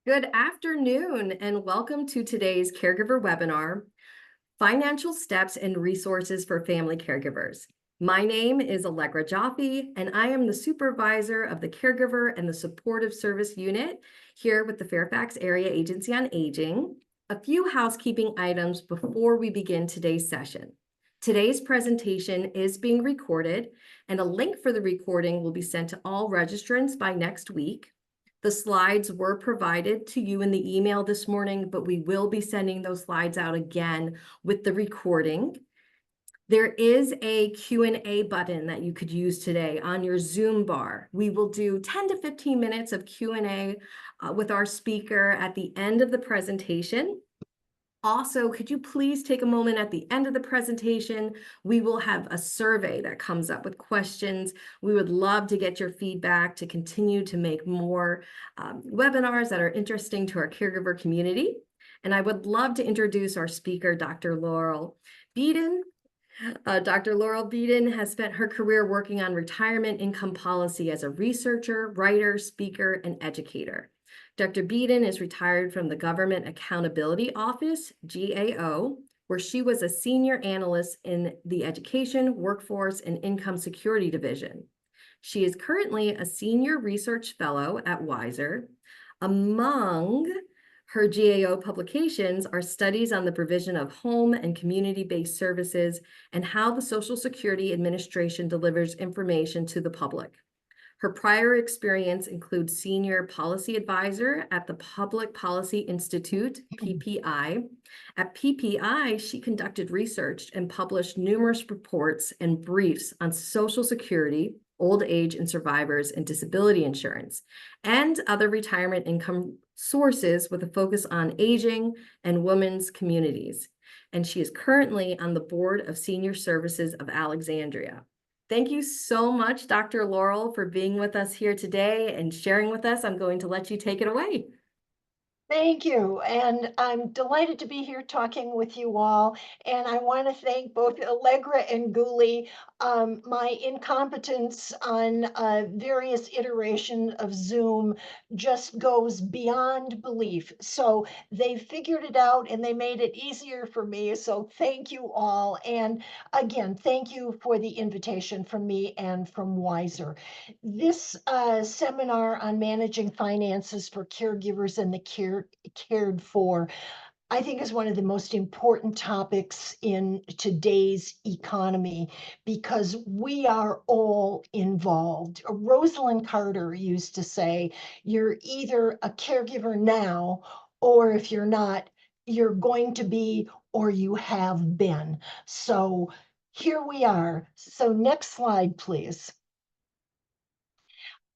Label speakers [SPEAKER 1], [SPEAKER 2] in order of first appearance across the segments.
[SPEAKER 1] Good afternoon and welcome to today's Caregiver webinar, Financial Steps and Resources for Family Caregivers. My name is Allegra Jaffe and I am the supervisor of the Caregiver and the Supportive Service Unit here with the Fairfax Area Agency on Aging. A few housekeeping items before we begin today's session. Today's presentation is being recorded and a link for the recording will be sent to all registrants by next week. The slides were provided to you in the email this morning, but we will be sending those slides out again with the recording. There is a Q&A button that you could use today on your Zoom bar. We will do 10 to 15 minutes of Q&A with our speaker at the end of the presentation. Also, could you please take a moment at the end of the presentation? We will have a survey that comes up with questions. We would love to get your feedback to continue to make more webinars that are interesting to our caregiver community. And I would love to introduce our speaker, Dr. Laurel Beedon. Dr. Laurel Beedon has spent her career working on retirement income policy as a researcher, writer, speaker, and educator. Dr. Beedon is retired from the Government Accountability Office, GAO, where she was a senior analyst in the Education, Workforce, and Income Security Division. She is currently a senior research fellow at Weiser. Among her GAO publications are studies on the provision of home and community-based services and how the Social Security Administration delivers information to the public. Her prior experience includes senior policy advisor at the Public Policy Institute, PPI. At PPI, she conducted research and published numerous reports and briefs on Social Security, old age and survivors and disability insurance, and other retirement income sources with a focus on aging and women's communities. And she is currently on the board of Senior Services of Alexandria. Thank you so much, Dr. Laurel, for being with us here today and sharing with us. I'm going to let you take it away.
[SPEAKER 2] Thank you. And I'm delighted to be here talking with you all. And I want to thank both Allegra and Guli. My incompetence on various iterations of Zoom just goes beyond belief. So they figured it out and they made it easier for me. So thank you all. And again, thank you for the invitation from me and from Weiser. This seminar on managing finances for caregivers and the cared for, I think is one of the most important topics in today's economy because we are all involved. Rosalind Carter used to say, you're either a caregiver now, or if you're not, you're going to be, or you have been. So here we are. So next slide, please.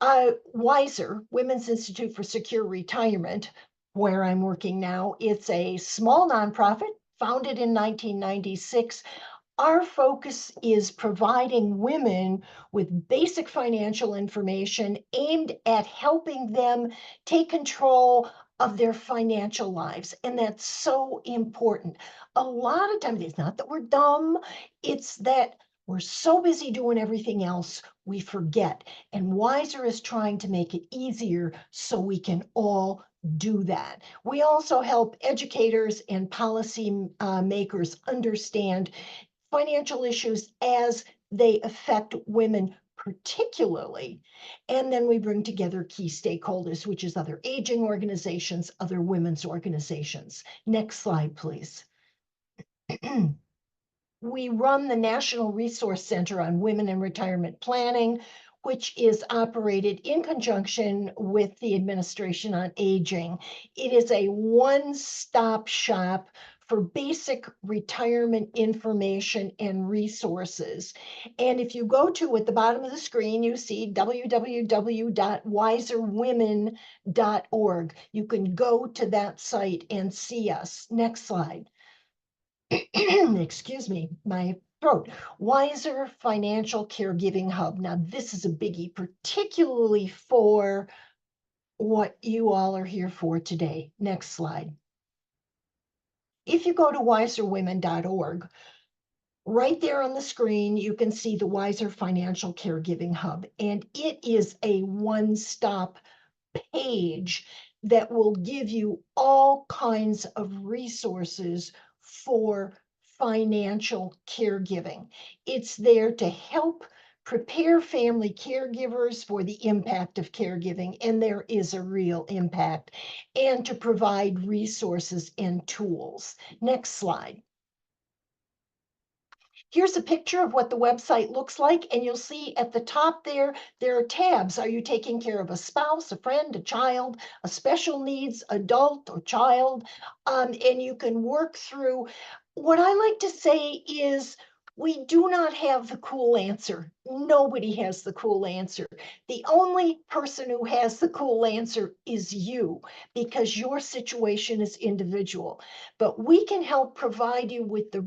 [SPEAKER 2] Weiser, Women's Institute for Secure Retirement, where I'm working now, it's a small nonprofit founded in 1996. Our focus is providing women with basic financial information aimed at helping them take control of their financial lives. And that's so important. A lot of times, it's not that we're dumb, it's that we're so busy doing everything else, we forget. And Weiser is trying to make it easier so we can all do that. We also help educators and policy makers understand financial issues as they affect women particularly. And then we bring together key stakeholders, which is other aging organizations, other women's organizations. Next slide, please. We run the National Resource Center on Women in Retirement Planning, which is operated in conjunction with the Administration on Aging. It is a one-stop shop for basic retirement information and resources. And if you go to, at the bottom of the screen, you see www.wiserwomen.org. You can go to that site and see us. Next slide. Excuse me, my throat. Weiser Financial Caregiving Hub. Now, this is a biggie, particularly for what you all are here for today. Next slide. If you go to wiserwomen.org, right there on the screen, you can see the Weiser Financial Caregiving Hub, and it is a one-stop page that will give you all kinds of resources for financial caregiving. It's there to help prepare family caregivers for the impact of caregiving, and there is a real impact, and to provide resources and tools. Next slide. Here's a picture of what the website looks like, and you'll see at the top there are tabs. Are you taking care of a spouse, a friend, a child, a special needs adult or child? And you can work through. What I like to say is we do not have the cool answer. Nobody has the cool answer. The only person who has the cool answer is you, because your situation is individual. But we can help provide you with the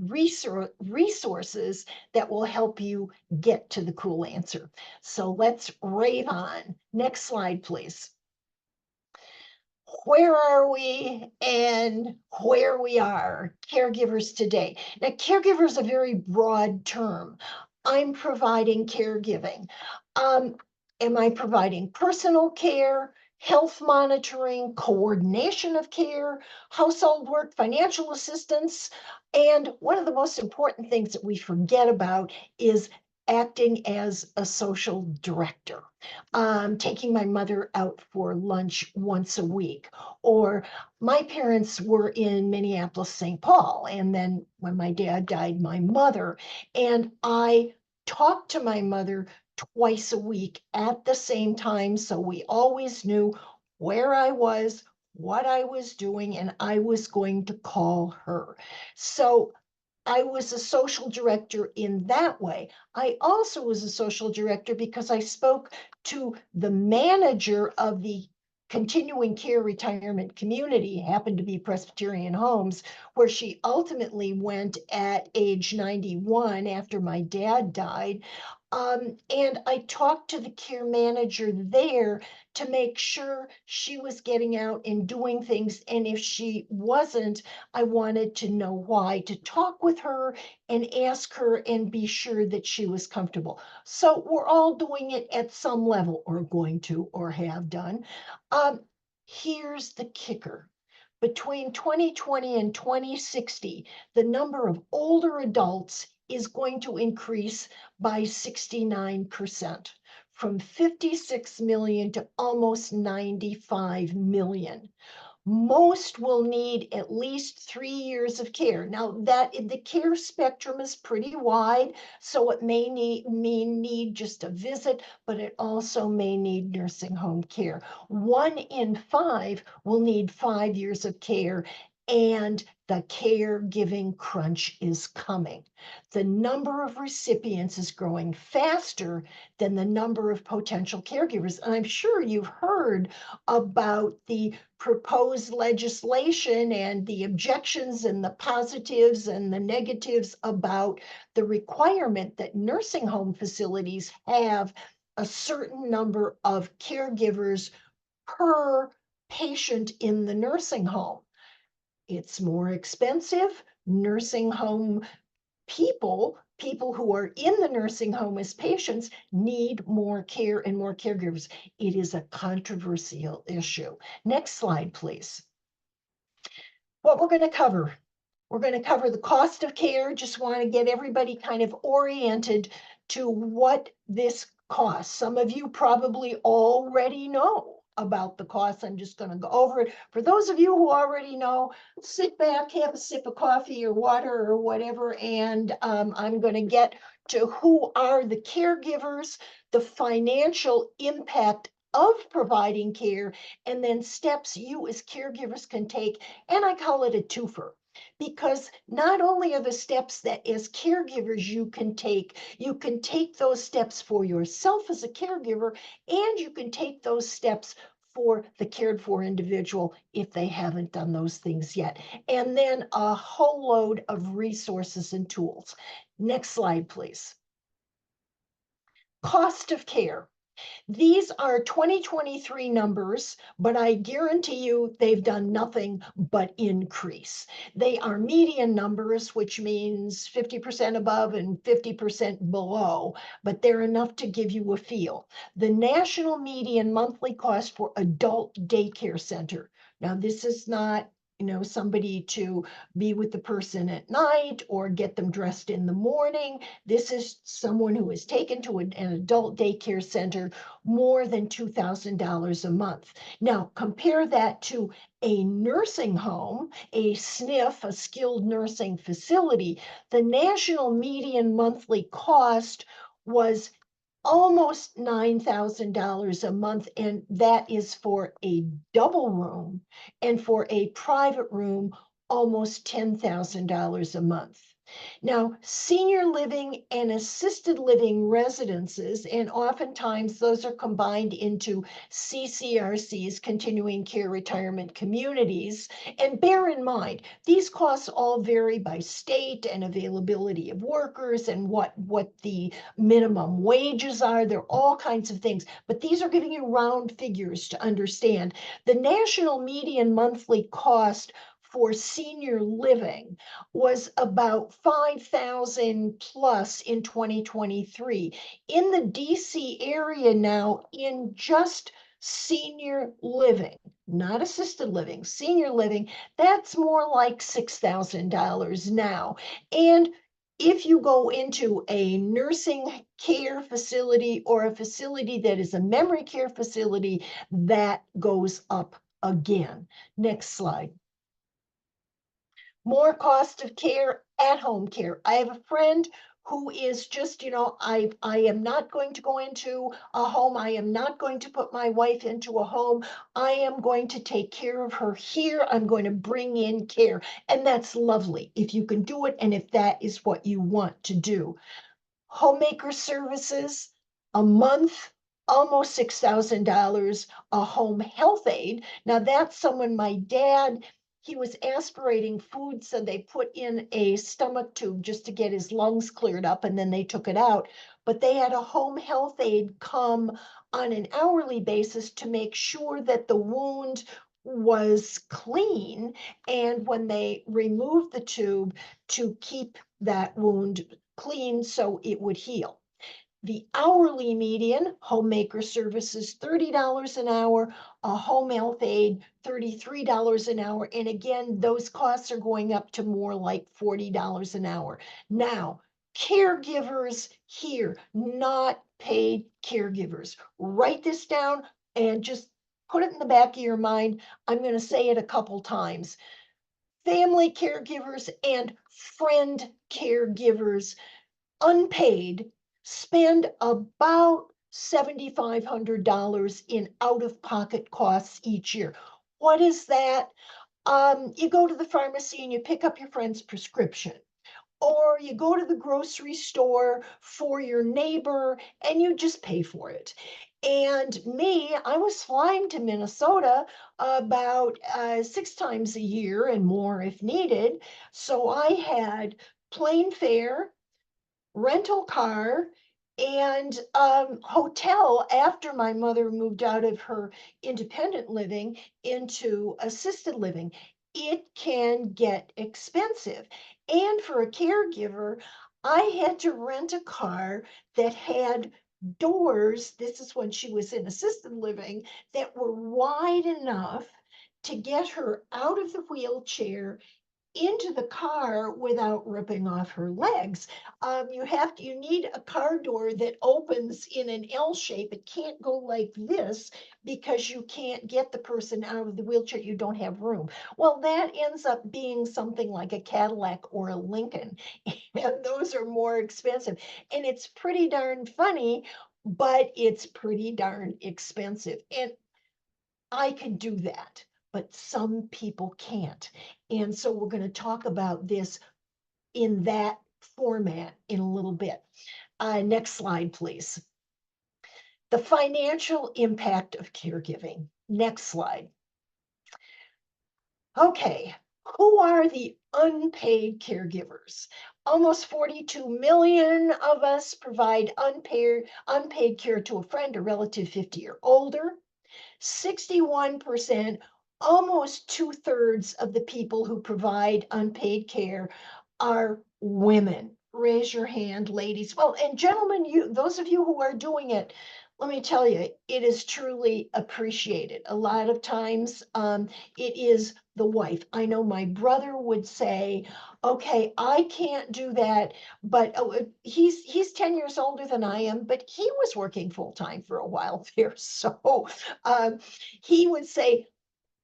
[SPEAKER 2] resources that will help you get to the cool answer. So let's rave on. Next slide, please. Where are we and where we are, caregivers today. Now, caregiver is a very broad term. I'm providing caregiving. Am I providing personal care, health monitoring, coordination of care, household work, financial assistance? And one of the most important things that we forget about is acting as a social director, taking my mother out for lunch once a week. Or my parents were in Minneapolis, St. Paul. And then when my dad died, my mother, and I talked to my mother twice a week at the same time. So we always knew where I was, what I was doing, and I was going to call her. So I was a social director in that way. I also was a social director because I spoke to the manager of the continuing care retirement community, happened to be Presbyterian Homes, where she ultimately went at age 91 after my dad died. And I talked to the care manager there to make sure she was getting out and doing things. And if she wasn't, I wanted to know why, to talk with her and ask her and be sure that she was comfortable. So we're all doing it at some level, or going to, or have done. Um, Here's the kicker. Between 2020 and 2060, the number of older adults is going to increase by 69%, from 56 million to almost 95 million. Most will need at least 3 years of care. Now, that the care spectrum is pretty wide, so it may need just a visit, but it also may need nursing home care. 1 in 5 will need 5 years of care, and the caregiving crunch is coming. The number of recipients is growing faster than the number of potential caregivers. And I'm sure you've heard about the proposed legislation and the objections and the positives and the negatives about the requirement that nursing home facilities have a certain number of caregivers per patient in the nursing home. It's more expensive. Nursing home people who are in the nursing home as patients need more care and more caregivers. It is a controversial issue. Next slide, please. What we're going to cover. We're going to cover the cost of care. Just want to get everybody kind of oriented to what this costs. Some of you probably already know about the costs. I'm just going to go over it. For those of you who already know, sit back, have a sip of coffee or water or whatever, and I'm going to get to who are the caregivers, the financial impact of providing care, and then steps you as caregivers can take. And I call it a twofer, because not only are the steps that as caregivers you can take those steps for yourself as a caregiver, and you can take those steps for the cared for individual if they haven't done those things yet. And then a whole load of resources and tools. Next slide, please. Cost of care. These are 2023 numbers, but I guarantee you they've done nothing but increase. They are median numbers, which means 50% above and 50% below, but they're enough to give you a feel. The national median monthly cost for adult daycare center. Now, this is not somebody to be with the person at night or get them dressed in the morning. This is someone who is taken to an adult daycare center more than $2,000 a month. Now, compare that to a nursing home, a SNF, a skilled nursing facility. The national median monthly cost was almost $9,000 a month, and that is for a double room, and for a private room, almost $10,000 a month. Now, senior living and assisted living residences, and oftentimes those are combined into CCRCs, continuing care retirement communities. And bear in mind, these costs all vary by state and availability of workers and what the minimum wages are. There are all kinds of things, but these are giving you round figures to understand. The national median monthly cost for senior living was about 5,000 plus in 2023. In the DC area now, in just senior living, not assisted living, senior living, that's more like $6,000 now. And if you go into a nursing care facility or a facility that is a memory care facility, that goes up again. Next slide. More cost of care, at-home care. I have a friend who is just, I am not going to go into a home. I am not going to put my wife into a home. I am going to take care of her here. I'm going to bring in care. And that's lovely if you can do it and if that is what you want to do. Homemaker services, a month, almost $6,000. A home health aide. Now that's someone, my dad, he was aspirating food, so they put in a stomach tube just to get his lungs cleared up, and then they took it out. But they had a home health aide come on an hourly basis to make sure that the wound was clean, and when they removed the tube, to keep that wound clean so it would heal. The hourly median, homemaker services, $30 an hour, a home health aide, $33 an hour. And again, those costs are going up to more like $40 an hour. Now, caregivers here, not paid caregivers. Write this down and just put it in the back of your mind. I'm going to say it a couple times. Family caregivers and friend caregivers, unpaid, spend about $7,500 in out-of-pocket costs each year. What is that? You go to the pharmacy and you pick up your friend's prescription, or you go to the grocery store for your neighbor and you just pay for it. And me, I was flying to Minnesota about 6 times a year and more if needed. So I had plane fare, rental car, and hotel after my mother moved out of her independent living into assisted living. It can get expensive. And for a caregiver, I had to rent a car that had doors. This is when she was in assisted living, that were wide enough to get her out of the wheelchair into the car without ripping off her legs. You need a car door that opens in an L shape. It can't go like this because you can't get the person out of the wheelchair. You don't have room. Well, that ends up being something like a Cadillac or a Lincoln, and those are more expensive. And it's pretty darn funny, but it's pretty darn expensive. And I could do that, but some people can't. And so we're going to talk about this in that format in a little bit. Next slide, please. The financial impact of caregiving. Next slide. Okay, who are the unpaid caregivers? Almost 42 million of us provide unpaid care to a friend or relative 50 or older. 61%, almost two-thirds of the people who provide unpaid care are women. Raise your hand, ladies. Well, and gentlemen, those of you who are doing it, let me tell you, it is truly appreciated. A lot of times, it is the wife. I know my brother would say, "Okay, I can't do that," but he's 10 years older than I am, but he was working full time for a while there, so um, he would say,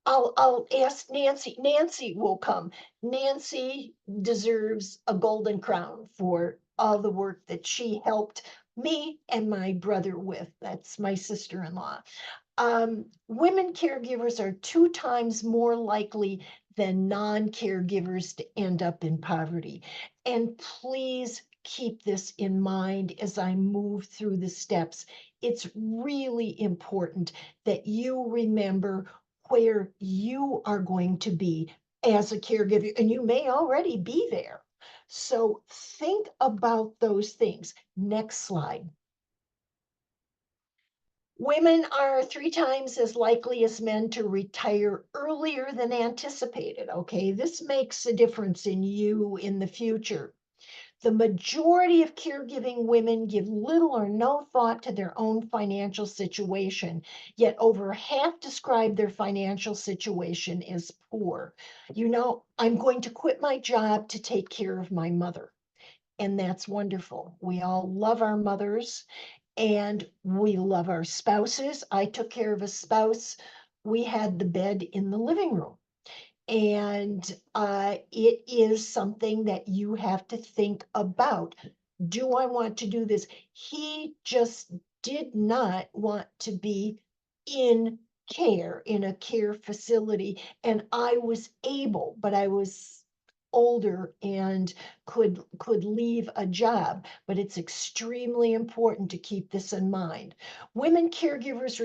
[SPEAKER 2] I'll ask Nancy. Nancy will come. Nancy deserves a golden crown for all the work that she helped me and my brother with. That's my sister-in-law. Women caregivers are 2 times more likely than non-caregivers to end up in poverty. And please keep this in mind as I move through the steps. It's really important that you remember where you are going to be as a caregiver, and you may already be there. So think about those things. Next slide. Women are 3 times as likely as men to retire earlier than anticipated. Okay, this makes a difference in you in the future. The majority of caregiving women give little or no thought to their own financial situation, yet over half describe their financial situation as poor. I'm going to quit my job to take care of my mother. And that's wonderful. We all love our mothers and we love our spouses. I took care of a spouse. We had the bed in the living room. And it is something that you have to think about. Do I want to do this? He just did not want to be in in a care facility. And I was able, but I was older and could leave a job, but it's extremely important to keep this in mind. Women caregivers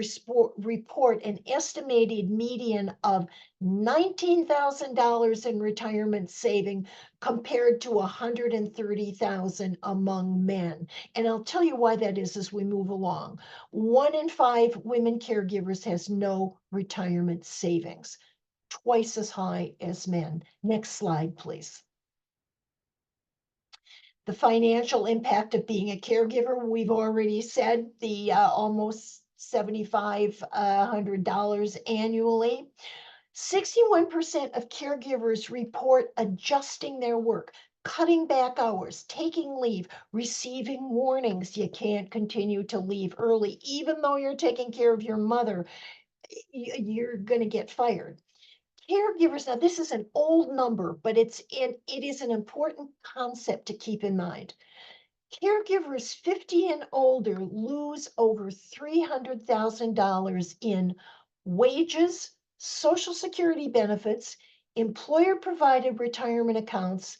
[SPEAKER 2] report an estimated median of $19,000 in retirement saving compared to $130,000 among men. And I'll tell you why that is as we move along. 1 in 5 women caregivers has no retirement savings, twice as high as men. Next slide, please. The financial impact of being a caregiver, we've already said the almost $7,500 annually. 61% of caregivers report adjusting their work, cutting back hours, taking leave, receiving warnings you can't continue to leave early. Even though you're taking care of your mother, you're going to get fired. Caregivers, now this is an old number, but it is an important concept to keep in mind. Caregivers 50 and older lose over $300,000 in wages, Social Security benefits, employer-provided retirement accounts,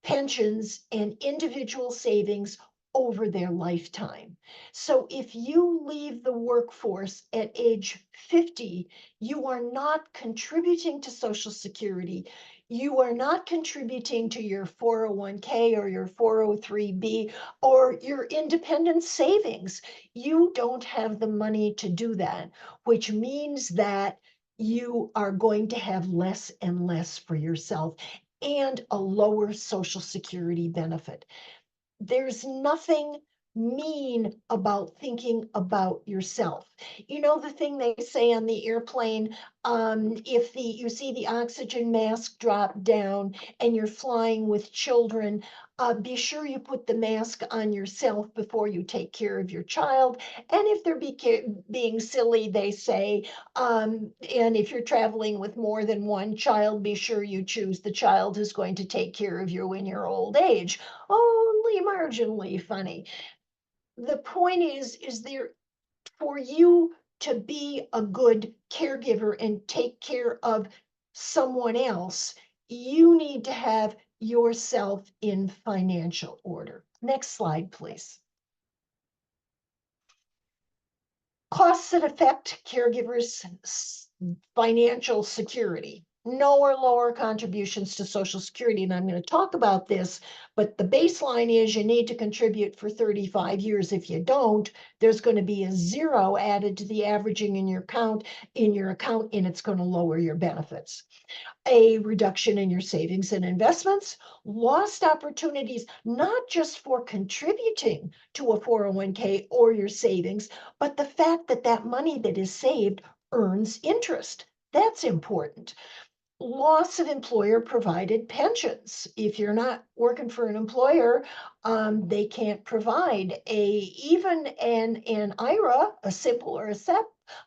[SPEAKER 2] pensions, and individual savings over their lifetime. So if you leave the workforce at age 50, you are not contributing to Social Security. You are not contributing to your 401k or your 403b or your independent savings. You don't have the money to do that, which means that you are going to have less and less for yourself and a lower Social Security benefit. There's nothing mean about thinking about yourself. You know the thing they say on the airplane, if you see the oxygen mask drop down and you're flying with children, be sure you put the mask on yourself before you take care of your child. And if they're being silly, they say, and if you're traveling with more than one child, be sure you choose the child who's going to take care of you in your old age. Only marginally funny. The point is there for you to be a good caregiver and take care of someone else, you need to have yourself in financial order. Next slide, please. Costs that affect caregivers' financial security. no or lower contributions to Social Security. And I'm going to talk about this, but the baseline is you need to contribute for 35 years. If you don't, there's going to be a zero added to the averaging in your account, and it's going to lower your benefits. A reduction in your savings and investments, lost opportunities, not just for contributing to a 401k or your savings, but the fact that that money that is saved earns interest. That's important. Loss of employer provided pensions. If you're not working for an employer, they can't provide even an IRA, a simple or a SEP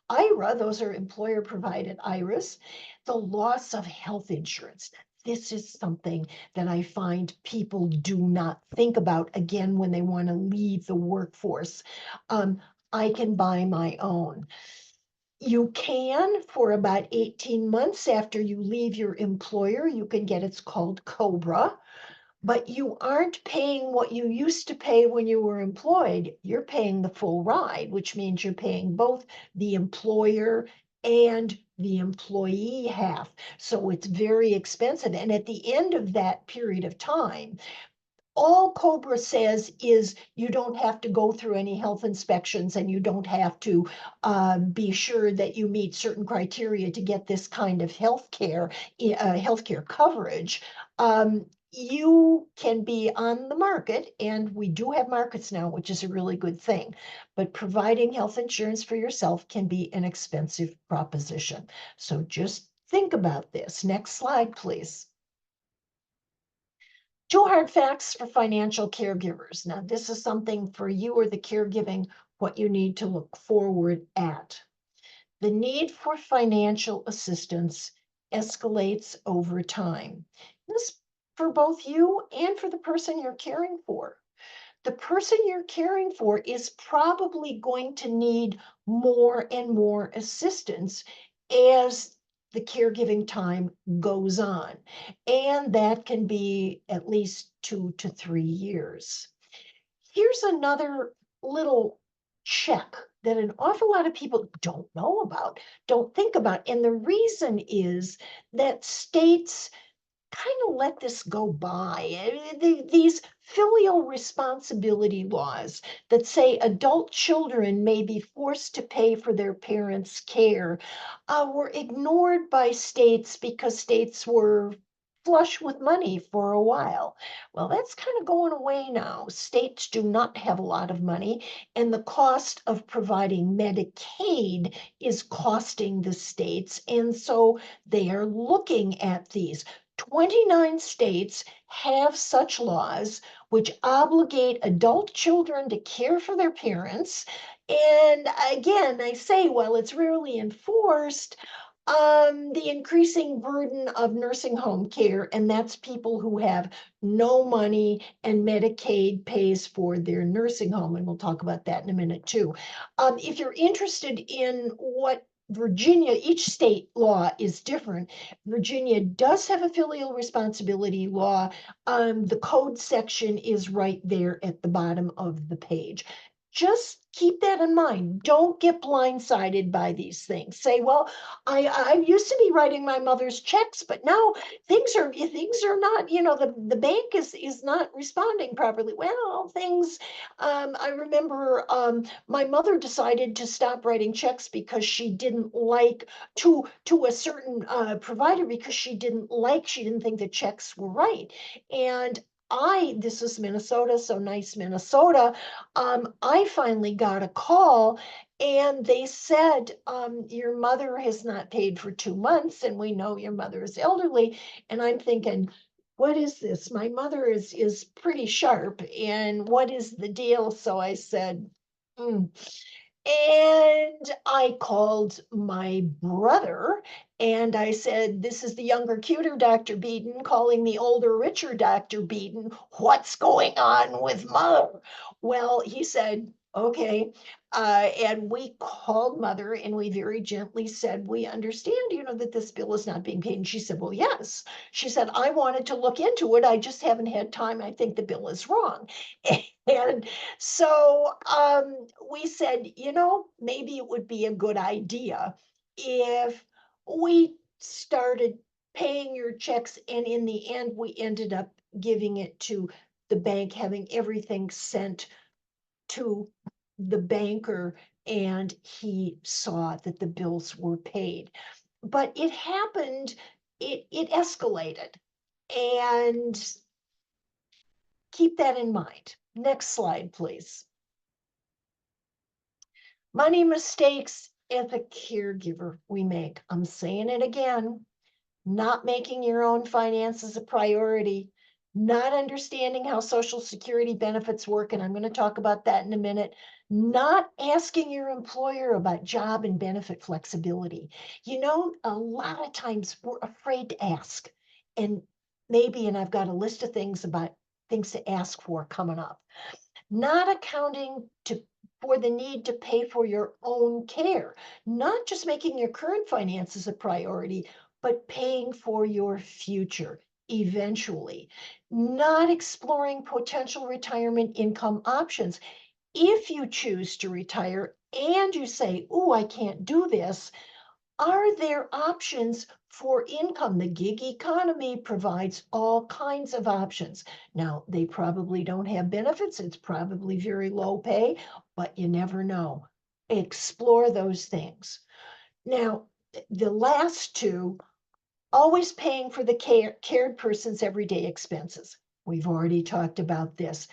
[SPEAKER 2] IRA, those are employer provided IRAs. The loss of health insurance. This is something that I find people do not think about again when they want to leave the workforce. Um, I can buy my own. You can, for about 18 months after you leave your employer, you can get, it's called COBRA, but you aren't paying what you used to pay when you were employed. You're paying the full ride, which means you're paying both the employer and the employee half. So it's very expensive. And at the end of that period of time, all COBRA says is you don't have to go through any health inspections, and you don't have to be sure that you meet certain criteria to get this kind of healthcare coverage. You can be on the market, and we do have markets now, which is a really good thing. But providing health insurance for yourself can be an expensive proposition. So just think about this. Next slide, please. Two hard facts for financial caregivers. Now, this is something for you or the caregiving, what you need to look forward at. The need for financial assistance escalates over time. This for both you and for the person you're caring for. The person you're caring for is probably going to need more and more assistance as the caregiving time goes on. And that can be at least 2 to 3 years. Here's another little check that an awful lot of people don't know about, don't think about. And the reason is that states kind of let this go by. These filial responsibility laws that say adult children may be forced to pay for their parents' care were ignored by states because states were flush with money for a while. Well, that's kind of going away now. States do not have a lot of money, and the cost of providing Medicaid is costing the states. And so they are looking at these. 29 states have such laws which obligate adult children to care for their parents. And again, I say, well, it's rarely enforced. The increasing burden of nursing home care, and that's people who have no money and Medicaid pays for their nursing home. And we'll talk about that in a minute too. If you're interested in what Virginia, each state law is different. Virginia does have a filial responsibility law. The code section is right there at the bottom of the page. Just keep that in mind. Don't get blindsided by these things. Say, well, I used to be writing my mother's checks, but now things are not, the bank is not responding properly. Well, I remember my mother decided to stop writing checks because she didn't like to a certain provider because she didn't think the checks were right. And this is Minnesota, so nice Minnesota. I finally got a call, and they said, your mother has not paid for 2 months, and we know your mother is elderly. And I'm thinking, what is this? My mother is pretty sharp, and what is the deal? So I said, "Hmm." And I called my brother and I said, this is the younger, cuter Dr. Beedon calling the older, richer Dr. Beedon. What's going on with mother? Well, he said, okay. And we called mother and we very gently said, we understand, that this bill is not being paid. And she said, well, yes. She said, I wanted to look into it. I just haven't had time. I think the bill is wrong. And so we said, maybe it would be a good idea if we started paying your checks, and in the end, we ended up giving it to the bank, having everything sent to the banker, and he saw that the bills were paid. But it happened, it escalated. And keep that in mind. Next slide, please. Money mistakes as a caregiver we make. I'm saying it again. Not making your own finances a priority, not understanding how Social Security benefits work, and I'm going to talk about that in a minute, not asking your employer about job and benefit flexibility. You know, a lot of times we're afraid to ask, and and I've got a list of things to ask for coming up. Not accounting for the need to pay for your own care, not just making your current finances a priority, but paying for your future eventually. Not exploring potential retirement income options. If you choose to retire and you say, "Oh, I can't do this," are there options for income? The gig economy provides all kinds of options. Now, they probably don't have benefits. It's probably very low pay, but you never know. Explore those things. Now, the last two, always paying for the cared person's everyday expenses. We've already talked about this.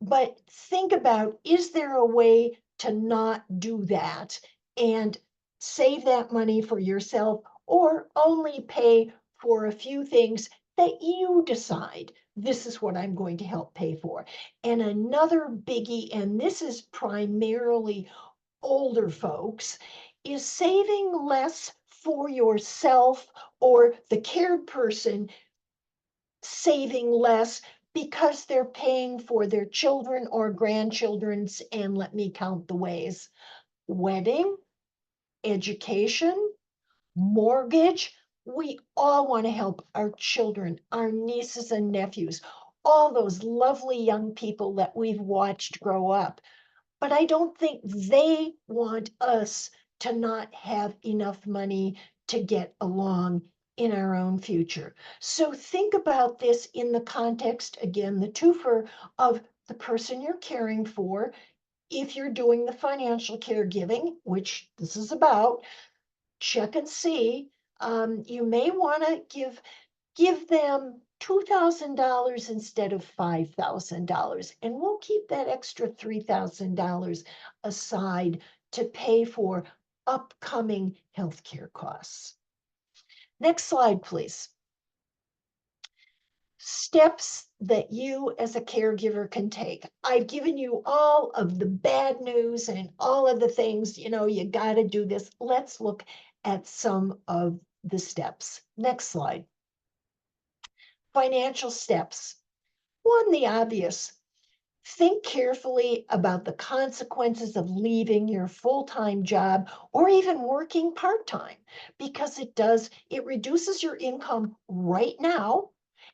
[SPEAKER 2] But think about, is there a way to not do that and save that money for yourself, or only pay for a few things that you decide this is what I'm going to help pay for? And another biggie, and this is primarily older folks, is saving less for yourself, or the cared person saving less because they're paying for their children or grandchildren's, and let me count the ways: wedding, education, mortgage. We all want to help our children, our nieces and nephews, all those lovely young people that we've watched grow up. But I don't think they want us to not have enough money to get along in our own future. So think about this in the context, again, the twofer of the person you're caring for. If you're doing the financial caregiving, which this is about, check and see. You may want to give them $2,000 instead of $5,000, and we'll keep that extra $3,000 aside to pay for upcoming healthcare costs. Next slide, please. Steps that you as a caregiver can take. I've given you all of the bad news and all of the things, you got to do this. Let's look at some of the steps. Next slide. Financial steps. One, the obvious. Think carefully about the consequences of leaving your full-time job or even working part-time, because it reduces your income right now.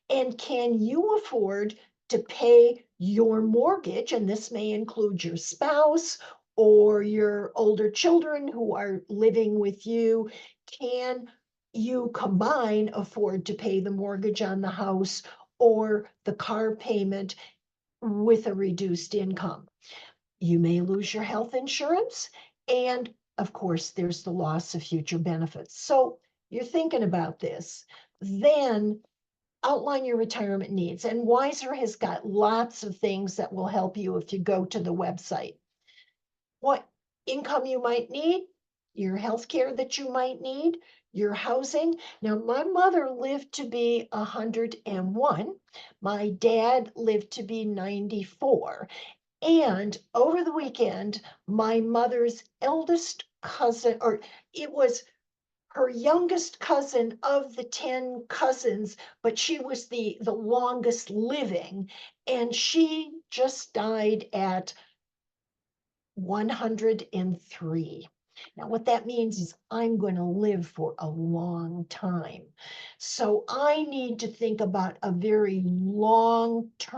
[SPEAKER 2] And can you afford to pay your mortgage? And this may include your spouse or your older children who are living with you. Can you combine afford to pay the mortgage on the house or the car payment with a reduced income? You may lose your health insurance, and of course, there's the loss of future benefits. So you're thinking about this. Then outline your retirement needs. And Wiser has got lots of things that will help you if you go to the website. What income you might need, your health care that you might need, your housing. Now, my mother lived to be 101. My dad lived to be 94. And over the weekend, my mother's eldest cousin, or it was her youngest cousin of the 10 cousins, but she was the longest living, and she just died at 103. Now, what that means is I'm going to live for a long time. So I need to think about a very long-term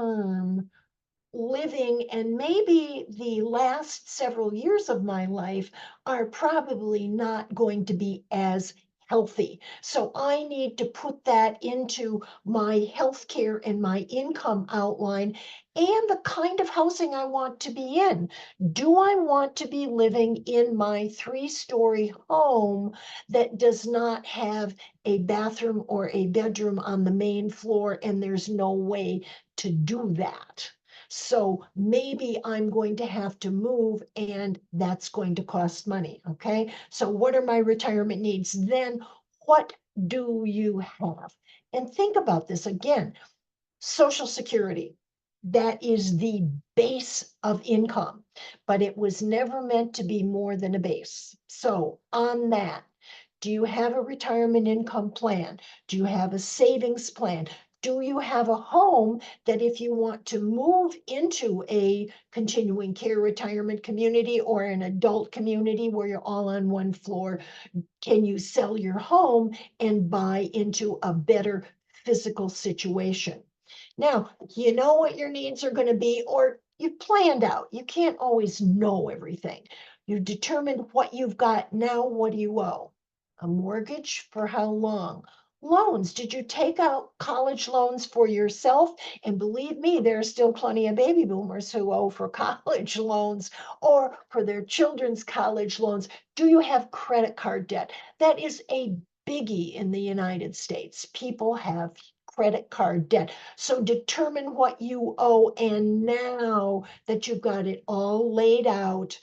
[SPEAKER 2] living, and maybe the last several years of my life are probably not going to be as healthy. So I need to put that into my healthcare and my income outline and the kind of housing I want to be in. Do I want to be living in my 3-story home that does not have a bathroom or a bedroom on the main floor and there's no way to do that? So maybe I'm going to have to move and that's going to cost money, okay? So what are my retirement needs? Then what do you have? And think about this again, Social Security, that is the base of income, but it was never meant to be more than a base. So on that, do you have a retirement income plan? Do you have a savings plan? Do you have a home that if you want to move into a continuing care retirement community or an adult community where you're all on one floor, can you sell your home and buy into a better physical situation? Now, you know what your needs are going to be, or you've planned out. You can't always know everything. You've determined what you've got. Now, what do you owe? A mortgage for how long? Loans. Did you take out college loans for yourself? And believe me, there are still plenty of baby boomers who owe for college loans or for their children's college loans. Do you have credit card debt? That is a biggie in the United States. People have credit card debt. So determine what you owe. And now that you've got it all laid out,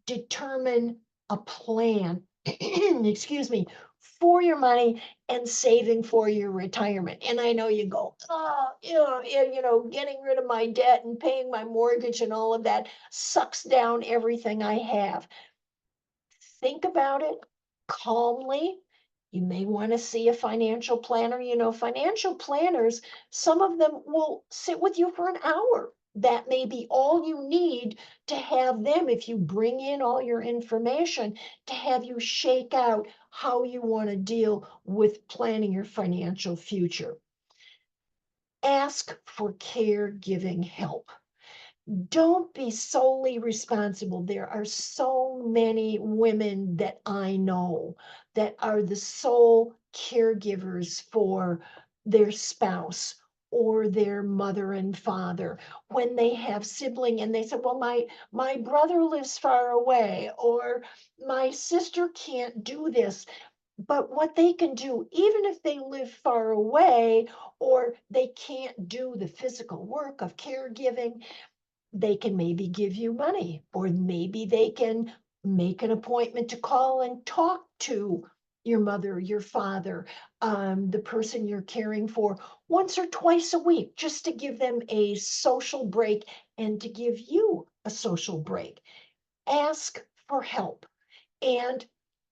[SPEAKER 2] determine a plan, excuse me, for your money and saving for your retirement. And I know you go, oh, getting rid of my debt and paying my mortgage and all of that sucks down everything I have. Think about it calmly. You may want to see a financial planner. Financial planners, some of them will sit with you for an hour. That may be all you need to have them, if you bring in all your information, to have you shake out how you want to deal with planning your financial future. Ask for caregiving help. Don't be solely responsible. There are so many women that I know that are the sole caregivers for their spouse or their mother and father when they have sibling and they say, well, my brother lives far away, or my sister can't do this. But what they can do, even if they live far away or they can't do the physical work of caregiving, they can maybe give you money, or maybe they can make an appointment to call and talk to your mother, your father, the person you're caring for once or twice a week, just to give them a social break and to give you a social break. Ask for help and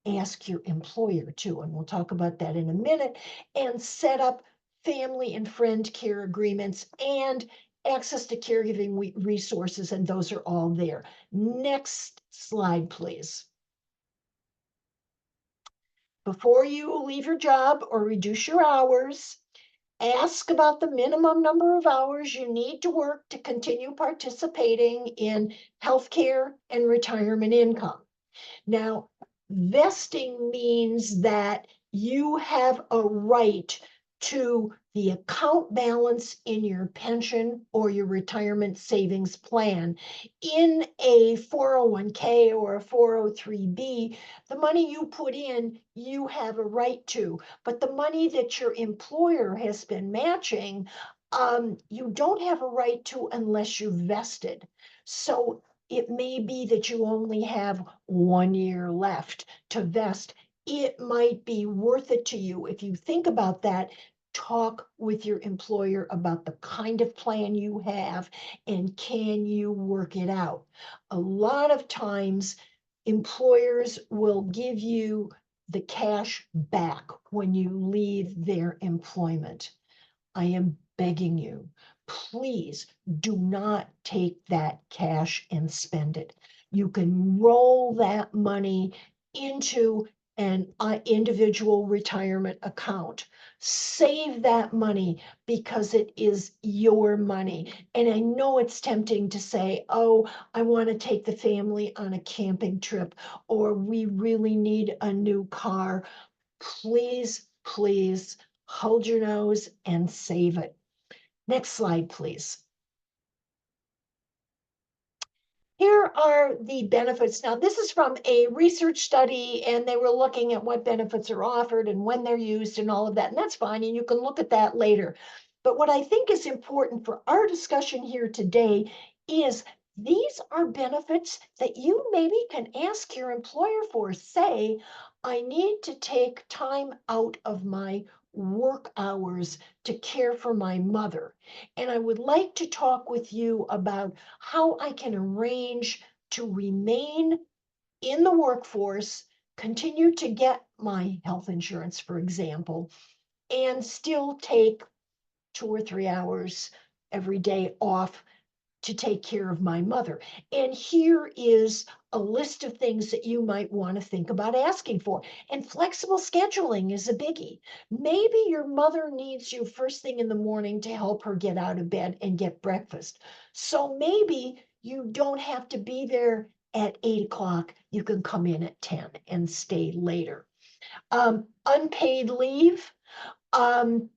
[SPEAKER 2] ask your employer too. And we'll talk about that in a minute, and set up family and friend care agreements and access to caregiving resources. And those are all there. Next slide, please. Before you leave your job or reduce your hours, ask about the minimum number of hours you need to work to continue participating in healthcare and retirement income. Now, vesting means that you have a right to the account balance in your pension or your retirement savings plan. In a 401k or a 403b, the money you put in, you have a right to. But the money that your employer has been matching, you don't have a right to unless you've vested. So it may be that you only have 1 year left to vest. It might be worth it to you. If you think about that, talk with your employer about the kind of plan you have and can you work it out. A lot of times, employers will give you the cash back when you leave their employment. I am begging you, please do not take that cash and spend it. You can roll that money into an individual retirement account. Save that money because it is your money. And I know it's tempting to say, oh, I want to take the family on a camping trip, or we really need a new car. please, please hold your nose and save it. Next slide, please. Here are the benefits. Now, this is from a research study, and they were looking at what benefits are offered and when they're used and all of that, and that's fine, and you can look at that later. But what I think is important for our discussion here today is these are benefits that you maybe can ask your employer for. Say, I need to take time out of my work hours to care for my mother, and I would like to talk with you about how I can arrange to remain in the workforce, continue to get my health insurance, for example, and still take 2 or 3 hours every day off to take care of my mother. And here is a list of things that you might want to think about asking for. And flexible scheduling is a biggie. Maybe your mother needs you first thing in the morning to help her get out of bed and get breakfast. So maybe you don't have to be there at 8 o'clock. You can come in at 10 and stay later. Unpaid leave.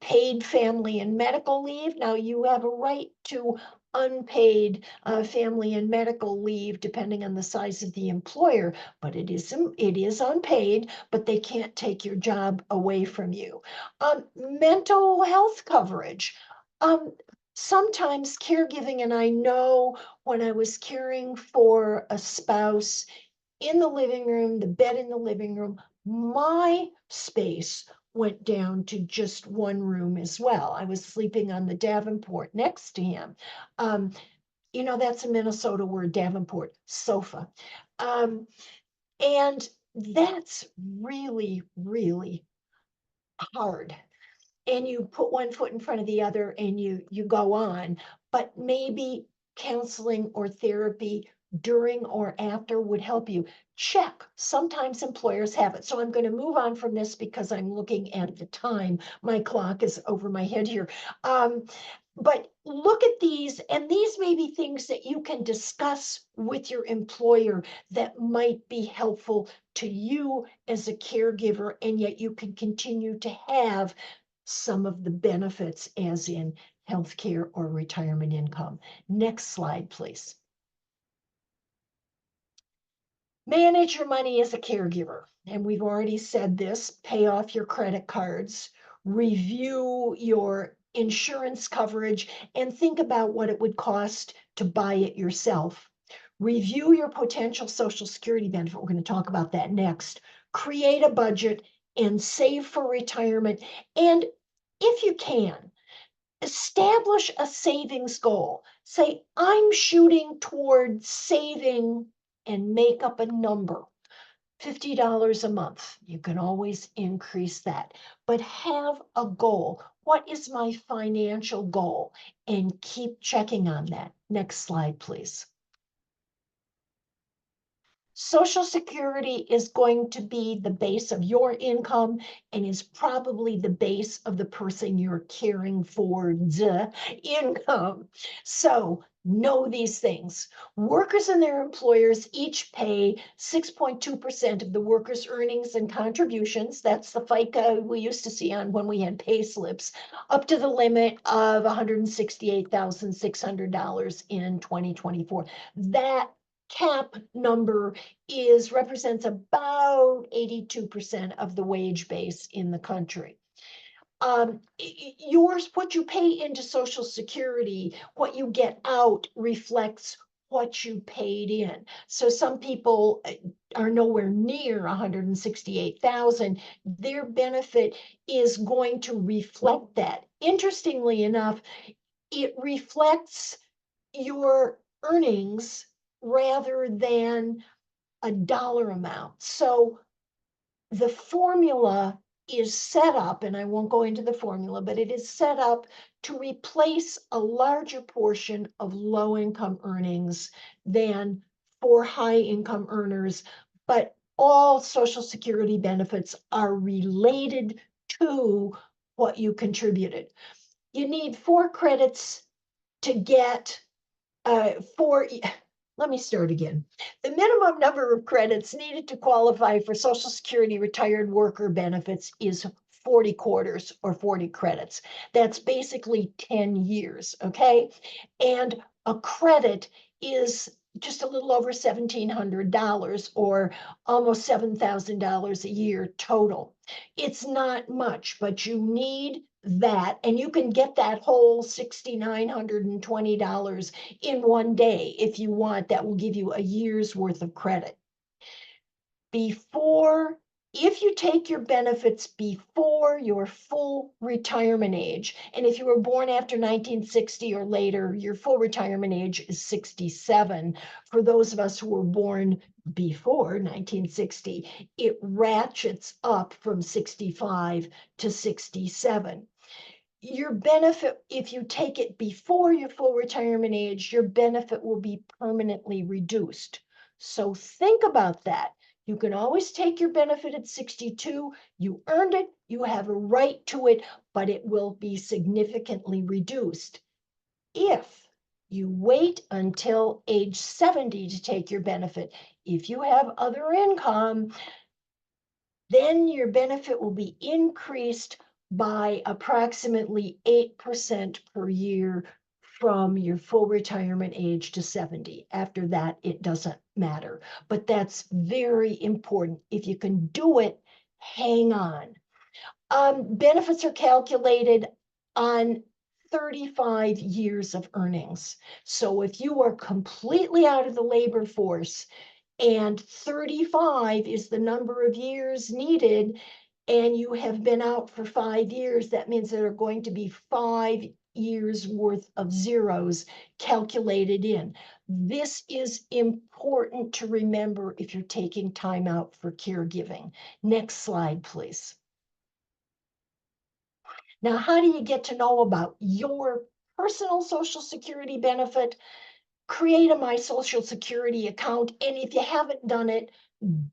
[SPEAKER 2] Paid family and medical leave. Now, you have a right to unpaid family and medical leave depending on the size of the employer, but it is unpaid, but they can't take your job away from you. Mental health coverage. Um, Sometimes caregiving, and I know when I was caring for a spouse in the living room, the bed in the living room, my space went down to just one room as well. I was sleeping on the Davenport next to him. Um, that's a Minnesota word, Davenport, sofa. And that's really, really hard. And you put one foot in front of the other and you go on. But maybe counseling or therapy during or after would help you. Check. Sometimes employers have it. So I'm going to move on from this because I'm looking at the time. My clock is over my head here. But look at these, and these may be things that you can discuss with your employer that might be helpful to you as a caregiver, and yet you can continue to have some of the benefits, as in healthcare or retirement income. Next slide, please. Manage your money as a caregiver. And we've already said this, pay off your credit cards, review your insurance coverage, and think about what it would cost to buy it yourself. Review your potential Social Security benefit. We're going to talk about that next. Create a budget and save for retirement. And if you can, establish a savings goal. Say, I'm shooting toward saving, and make up a number. $50 a month. You can always increase that, but have a goal. What is my financial goal? And keep checking on that. Next slide, please. Social Security is going to be the base of your income and is probably the base of the person you're caring for's income. So know these things. Workers and their employers each pay 6.2% of the workers' earnings and contributions. That's the FICA we used to see on when we had pay slips, up to the limit of $168,600 in 2024. That cap number represents about 82% of the wage base in the country. What you pay into Social Security, what you get out reflects what you paid in. So some people are nowhere near 168,000. Their benefit is going to reflect that. Interestingly enough, it reflects your earnings rather than a dollar amount. So the formula is set up, and I won't go into the formula, but it is set up to replace a larger portion of low income earnings than for high income earners. But all Social Security benefits are related to what you contributed. You need 4 credits to get 4 Let me start again. The minimum number of credits needed to qualify for Social Security retired worker benefits is 40 quarters or 40 credits. That's basically 10 years, okay? And a credit is just a little over $1,700 or almost $7,000 a year total. It's not much, but you need that, and you can get that whole $6,920 in one day if you want. That will give you a year's worth of credit. If you take your benefits before your full retirement age, and if you were born after 1960 or later, your full retirement age is 67. For those of us who were born before 1960, it ratchets up from 65 to 67. Your benefit, if you take it before your full retirement age, your benefit will be permanently reduced. So think about that. You can always take your benefit at 62. You earned it, you have a right to it, but it will be significantly reduced. If you wait until age 70 to take your benefit, if you have other income, then your benefit will be increased by approximately 8% per year from your full retirement age to 70. After that, it doesn't matter. But that's very important. If you can do it, hang on. Benefits are calculated on 35 years of earnings. So if you are completely out of the labor force, and 35 is the number of years needed, and you have been out for 5 years, that means there are going to be 5 years worth of zeros calculated in. This is important to remember if you're taking time out for caregiving. Next slide, please. Now, how do you get to know about your personal Social Security benefit? Create a My Social Security account, and if you haven't done it,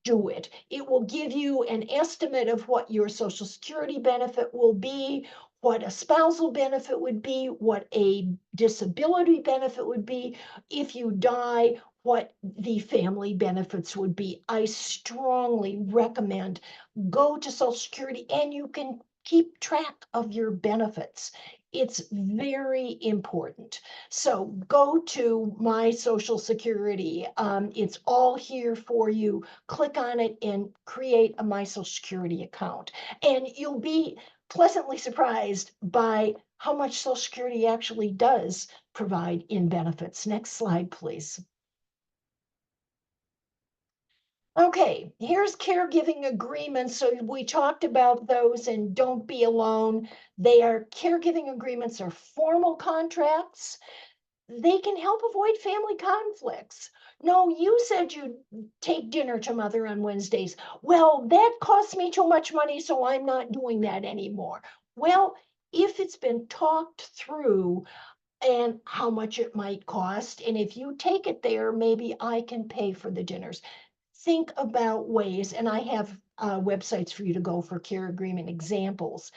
[SPEAKER 2] do it. It will give you an estimate of what your Social Security benefit will be, what a spousal benefit would be, what a disability benefit would be. If you die, what the family benefits would be. I strongly recommend go to Social Security, and you can keep track of your benefits. It's very important. So go to My Social Security. It's all here for you. Click on it and create a My Social Security account. And you'll be pleasantly surprised by how much Social Security actually does provide in benefits. Next slide, please. Okay, here's caregiving agreements. So we talked about those, and don't be alone. Caregiving agreements are formal contracts. They can help avoid family conflicts. No, you said you'd take dinner to mother on Wednesdays. Well, that costs me too much money, so I'm not doing that anymore. Well, if it's been talked through and how much it might cost, and if you take it there, maybe I can pay for the dinners. Think about ways, and I have websites for you to go for care agreement examples.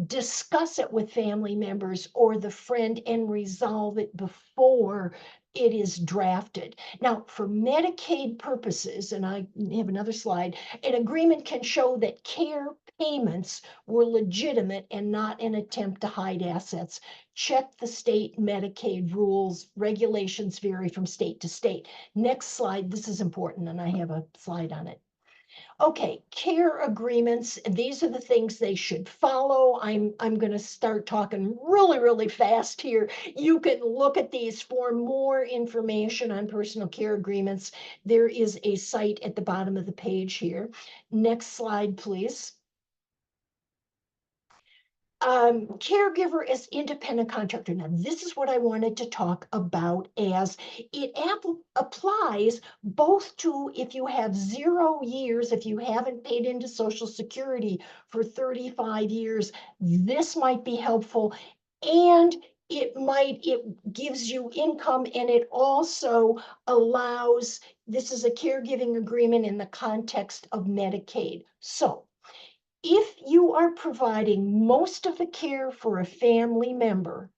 [SPEAKER 2] Discuss it with family members or the friend and resolve it before it is drafted. Now, for Medicaid purposes, and I have another slide, an agreement can show that care payments were legitimate and not an attempt to hide assets. Check the state Medicaid rules. Regulations vary from state to state. Next slide. This is important, and I have a slide on it. Okay, care agreements, these are the things they should follow. I'm going to start talking really, really fast here. You can look at these for more information on personal care agreements. There is a site at the bottom of the page here. Next slide, please. Caregiver as independent contractor. Now, this is what I wanted to talk about, as it applies both to if you have 0 years, if you haven't paid into Social Security for 35 years, this might be helpful. And it gives you income, and it also allows, this is a caregiving agreement in the context of Medicaid. So if you are providing most of the care for a family member,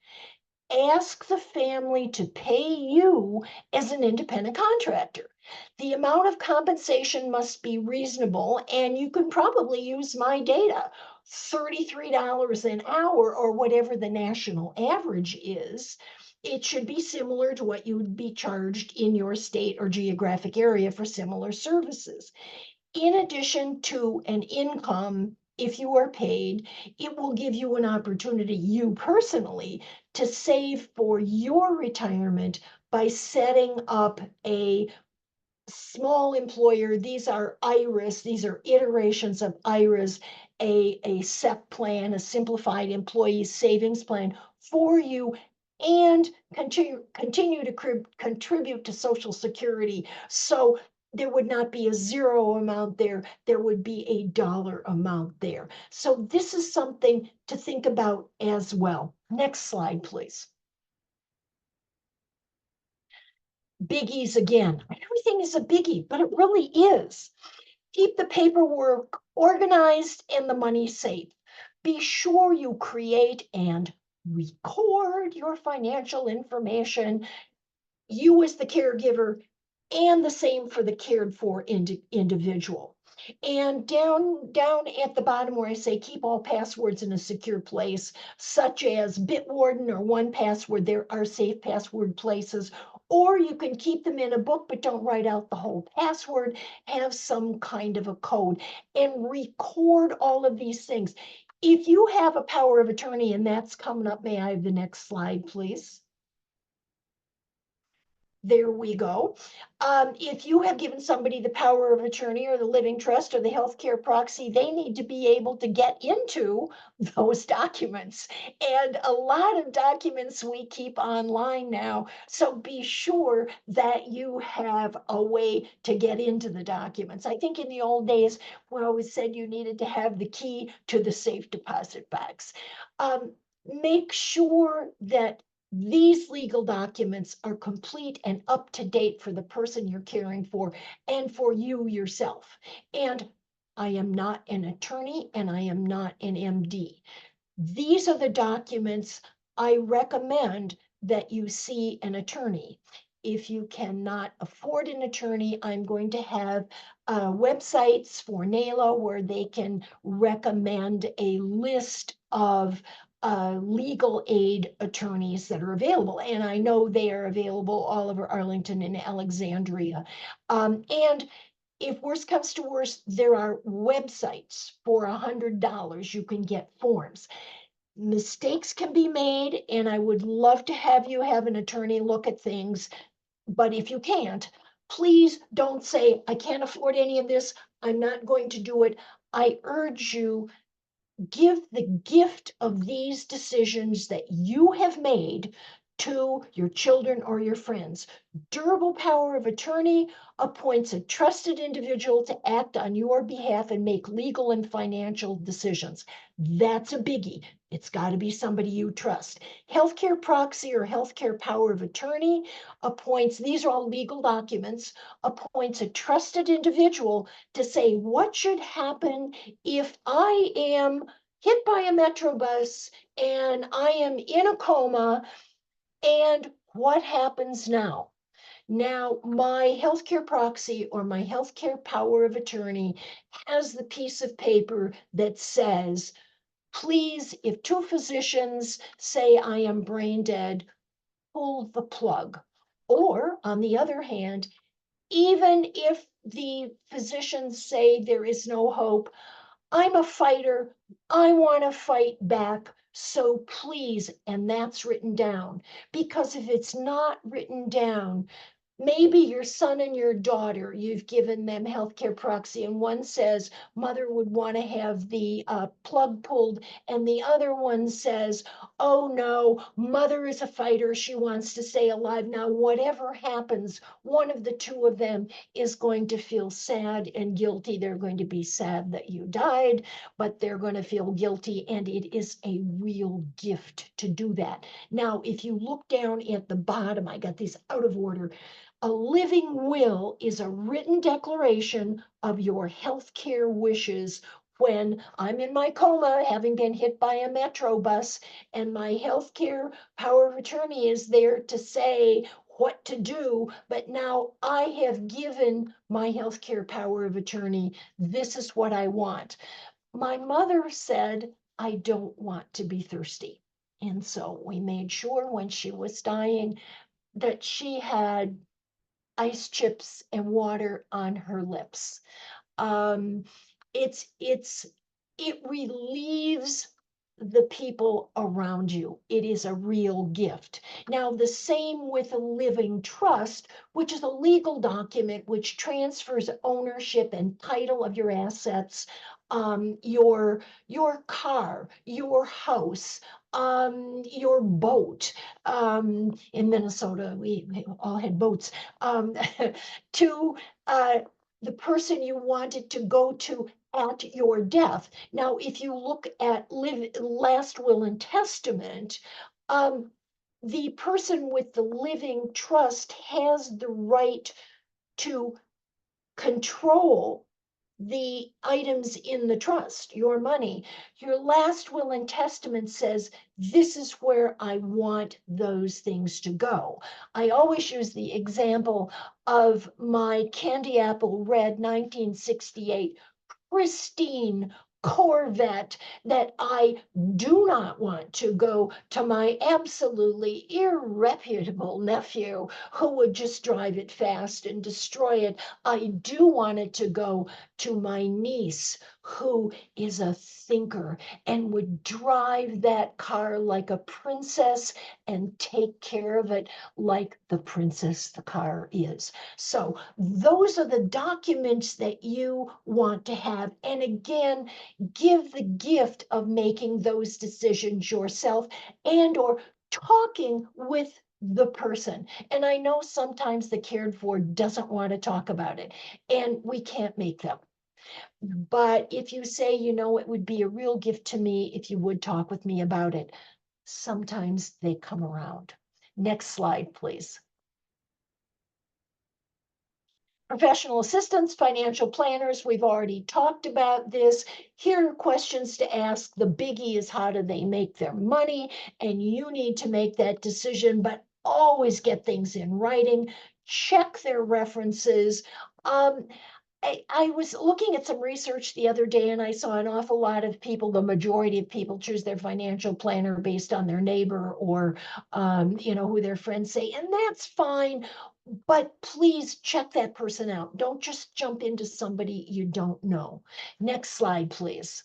[SPEAKER 2] ask the family to pay you as an independent contractor. The amount of compensation must be reasonable, and you can probably use my data. $33 an hour, or whatever the national average is, it should be similar to what you would be charged in your state or geographic area for similar services. In addition to an income, if you are paid, it will give you an opportunity, you personally, to save for your retirement by setting up a small employer. These are IRAs, these are iterations of IRAs, a SEP plan, a simplified employee savings plan for you, and continue to contribute to Social Security. So there would not be a zero amount there, there would be a dollar amount there. So this is something to think about as well. Next slide, please. Biggies again. Everything is a biggie, but it really is. Keep the paperwork organized and the money safe. Be sure you create and record your financial information, you as the caregiver, and the same for the cared for individual. And down at the bottom where I say keep all passwords in a secure place, such as Bitwarden or 1Password, there are safe password places. Or you can keep them in a book, but don't write out the whole password. Have some kind of a code and record all of these things. If you have a power of attorney, and that's coming up, may I have the next slide, please? There we go. If you have given somebody the power of attorney or the living trust or the healthcare proxy, they need to be able to get into those documents. And a lot of documents we keep online now. So be sure that you have a way to get into the documents. I think in the old days, we always said you needed to have the key to the safe deposit box. Make sure that these legal documents are complete and up to date for the person you're caring for and for you yourself. And I am not an attorney and I am not an MD. These are the documents I recommend that you see an attorney. If you cannot afford an attorney, I'm going to have websites for NALA where they can recommend a list of legal aid attorneys that are available. And I know they are available all over Arlington and Alexandria. And if worse comes to worse, there are websites for $100. You can get forms. Mistakes can be made, and I would love to have you have an attorney look at things. But if you can't, please don't say, I can't afford any of this, I'm not going to do it. I urge you, give the gift of these decisions that you have made to your children or your friends. Durable power of attorney appoints a trusted individual to act on your behalf and make legal and financial decisions. That's a biggie. It's got to be somebody you trust. Healthcare proxy or healthcare power of attorney appoints, these are all legal documents, appoints a trusted individual to say what should happen if I am hit by a metro bus and I am in a coma, and what happens now? Now, my healthcare proxy or my healthcare power of attorney has the piece of paper that says, please, if two physicians say I am brain dead, pull the plug. Or on the other hand, even if the physicians say there is no hope, I'm a fighter. I want to fight back. So please, and that's written down. Because if it's not written down, maybe your son and your daughter, you've given them healthcare proxy, and one says mother would want to have the plug pulled, and the other one says, oh no, mother is a fighter, she wants to stay alive. Now, whatever happens, one of the two of them is going to feel sad and guilty. They're going to be sad that you died, but they're going to feel guilty, and it is a real gift to do that. Now, if you look down at the bottom, I got these out of order. A living will is a written declaration of your health care wishes when I'm in my coma, having been hit by a metro bus, and my healthcare power of attorney is there to say what to do, but now I have given my healthcare power of attorney, this is what I want. My mother said, I don't want to be thirsty. And so we made sure when she was dying that she had ice chips and water on her lips. Um, it relieves the people around you. It is a real gift. Now, the same with a living trust, which is a legal document which transfers ownership and title of your assets, your car, your house, your boat. In Minnesota, we all had boats. To the person you wanted to go to at your death. Now, if you look at last will and testament, the person with the living trust has the right to control the items in the trust, your money. Your last will and testament says, this is where I want those things to go. I always use the example of my candy apple red 1968 pristine Corvette that I do not want to go to my absolutely irreputable nephew who would just drive it fast and destroy it. I do want it to go to my niece who is a thinker and would drive that car like a princess and take care of it like the princess the car is. So those are the documents that you want to have. And again, give the gift of making those decisions yourself and or talking with the person. And I know sometimes the cared for doesn't want to talk about it, and we can't make them. But if you say, it would be a real gift to me if you would talk with me about it, sometimes they come around. Next slide, please. Professional assistants, financial planners, we've already talked about this. Here are questions to ask. The biggie is how do they make their money? And you need to make that decision, but always get things in writing. Check their references. I was looking at some research the other day and I saw an awful lot of people, the majority of people choose their financial planner based on their neighbor or, who their friends say, and that's fine. But please check that person out. Don't just jump into somebody you don't know. Next slide, please.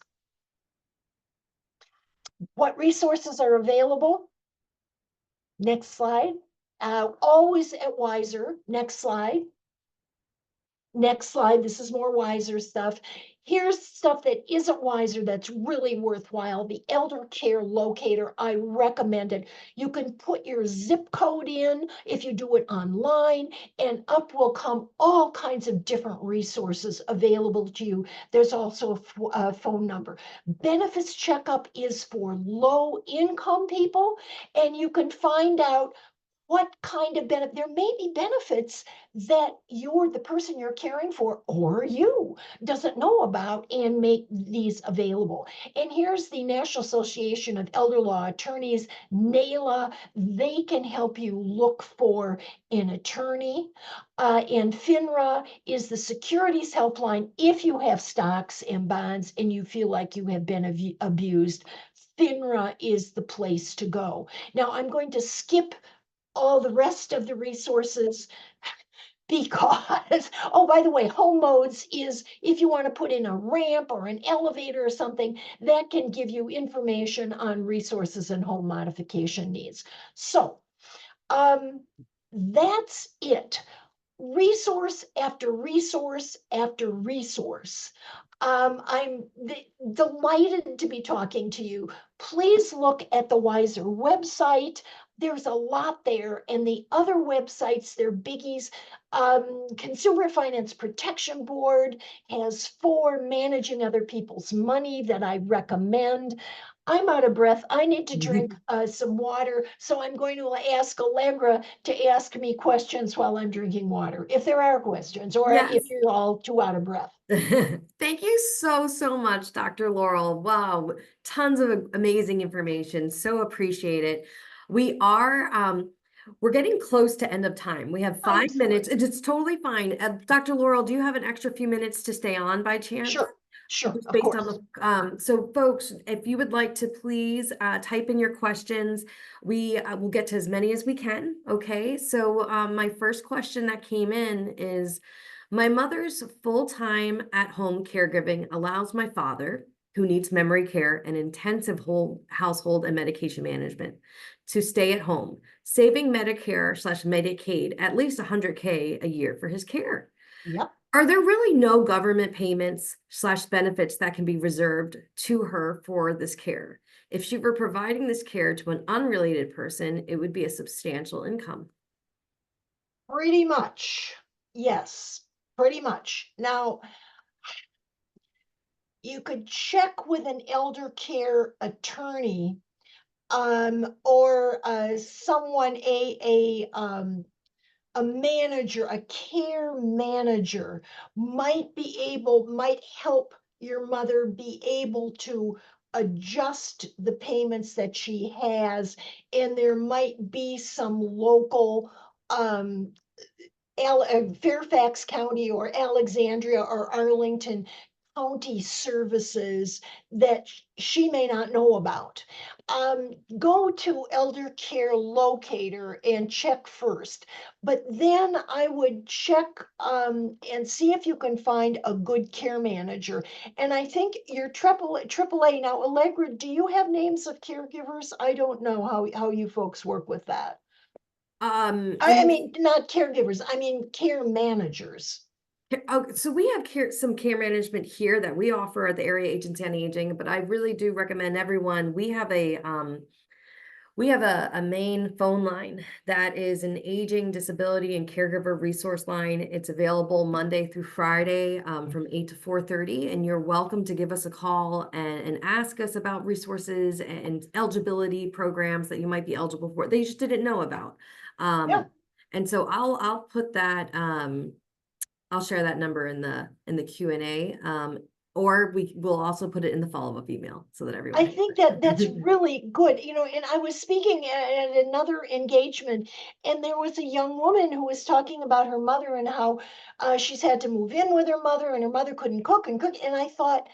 [SPEAKER 2] What resources are available? Next slide. Always at Wiser. Next slide. Next slide, this is more Wiser stuff. Here's stuff that isn't Wiser that's really worthwhile. The Elder Care Locator, I recommend it. You can put your zip code in if you do it online, and up will come all kinds of different resources available to you. There's also a phone number. Benefits Checkup is for low income people, and you can find out what kind of benefit. There may be benefits that the person you're caring for or you doesn't know about, and make these available. And here's the National Association of Elder Law Attorneys, NALA. They can help you look for an attorney. And FINRA is the securities helpline. If you have stocks and bonds and you feel like you have been abused, FINRA is the place to go. Now I'm going to skip all the rest of the resources because, oh, by the way, home modes is if you want to put in a ramp or an elevator or something, that can give you information on resources and home modification needs. So that's it. Resource after resource after resource. I'm delighted to be talking to you. Please look at the Wiser website. there's a lot there, and the other websites, they're biggies. Consumer Finance Protection Board has 4 managing other people's money that I recommend. I'm out of breath. I need to drink some water, so I'm going to ask Allegra to ask me questions while I'm drinking water, if there are questions, or if
[SPEAKER 1] Yes.
[SPEAKER 2] you're all too out of breath.
[SPEAKER 1] Thank you so much, Dr. Laurel. Wow, tons of amazing information. So appreciate it. We are we're getting close to end of time. We have
[SPEAKER 2] I'm
[SPEAKER 1] 5 minutes.
[SPEAKER 2] sorry.
[SPEAKER 1] It's totally fine. Dr. Laurel, do you have an extra few minutes to stay on by chance?
[SPEAKER 2] Sure, sure,
[SPEAKER 1] Just
[SPEAKER 2] of
[SPEAKER 1] based on
[SPEAKER 2] course.
[SPEAKER 1] the so folks, if you would like to please type in your questions, we will get to as many as we can. Okay, so my first question that came in is, my mother's full-time at-home caregiving allows my father, who needs memory care and intensive whole household and medication management, to stay at home, saving Medicare/Medicaid at least $100K a year for his care.
[SPEAKER 2] Yep.
[SPEAKER 1] Are there really no government payments/benefits that can be reserved to her for this care? If she were providing this care to an unrelated person, it would be a substantial income.
[SPEAKER 2] Pretty much. Yes, pretty much. Now, you could check with an elder care attorney, or someone, a manager, a care manager might help your mother be able to adjust the payments that she has, and there might be some local, um, Fairfax County or Alexandria or Arlington County services that she may not know about. Go to Elder Care Locator and check first. But then I would check, and see if you can find a good care manager. And I think your AAA now, Allegra, do you have names of caregivers? I don't know how you folks work with that. I
[SPEAKER 1] In
[SPEAKER 2] mean, not caregivers, I mean care managers.
[SPEAKER 1] Oh, so we have some care management here that we offer at the Area Agency on Aging, but I really do recommend everyone. We have a main phone line that is an aging, disability, and caregiver resource line. It's available Monday through Friday from 8 to 4:30, and you're welcome to give us a call and ask us about resources and eligibility programs that you might be eligible for that you just didn't know about.
[SPEAKER 2] Yeah,
[SPEAKER 1] And so I'll put that I'll share that number in the Q&A, or we will also put it in the follow-up email so that everyone
[SPEAKER 2] I
[SPEAKER 1] has
[SPEAKER 2] think that that's
[SPEAKER 1] it.
[SPEAKER 2] really good, and I was speaking at another engagement, and there was a young woman who was talking about her mother and how, she's had to move in with her mother, and her mother couldn't cook and cook, and I thought,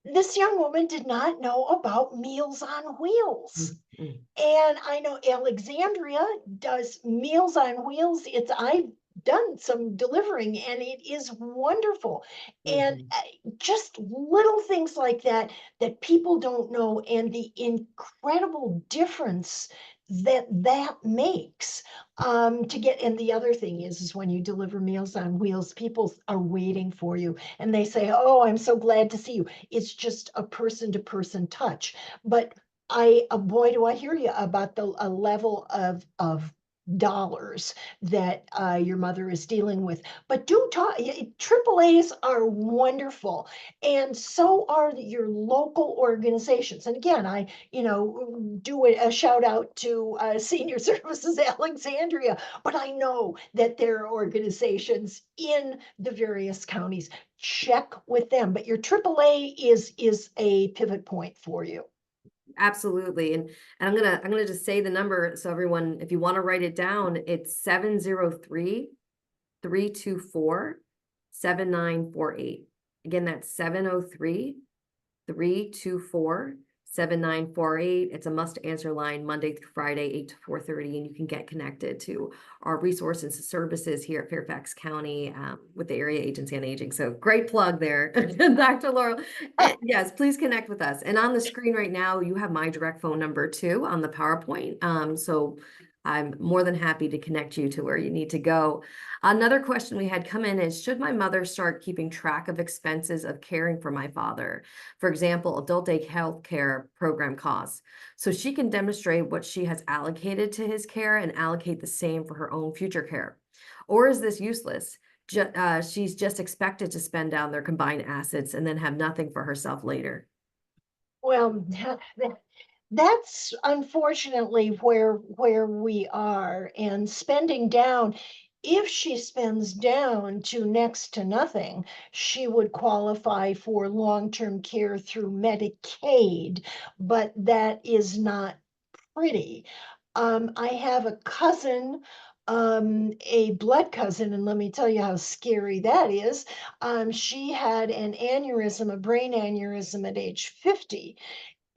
[SPEAKER 2] this young woman did not know about Meals on Wheels.
[SPEAKER 1] Mm, mm,
[SPEAKER 2] And I know Alexandria does Meals on Wheels. I've done some delivering, and it is wonderful. And
[SPEAKER 1] mhm.
[SPEAKER 2] just little things like that that people don't know, and the incredible difference that makes, to get. And the other thing is when you deliver Meals on Wheels, people are waiting for you, and they say, "Oh, I'm so glad to see you." It's just a person to person touch. But boy, do I hear you about the a level of dollars that your mother is dealing with. But do talk. Triple A's are wonderful, and so are your local organizations. And again, I do a shout out to Senior Services Alexandria, but I know that there are organizations in the various counties. Check with them. But your AAA is a pivot point for you.
[SPEAKER 1] Absolutely. And I'm gonna just say the number so everyone, if you want to write it down, it's 703-324-7948. Again, that's 703-324-7948. It's a must answer line Monday through Friday, 8 to 4:30, and you can get connected to our resources and services here at Fairfax County with the Area Agency on Aging. So great plug there, Dr. Laurel. And yes, please connect with us. And on the screen right now, you have my direct phone number too on the PowerPoint. So I'm more than happy to connect you to where you need to go. Another question we had come in is, should my mother start keeping track of expenses of caring for my father? For example, adult day health care program costs, so she can demonstrate what she has allocated to his care and allocate the same for her own future care. Or is this useless? She's just expected to spend down their combined assets and then have nothing for herself later.
[SPEAKER 2] Well, that's unfortunately where we are, and spending down. If she spends down to next to nothing, she would qualify for long-term care through Medicaid, but that is not pretty. I have a cousin, a blood cousin, and let me tell you how scary that is. She had an aneurysm, a brain aneurysm at age 50,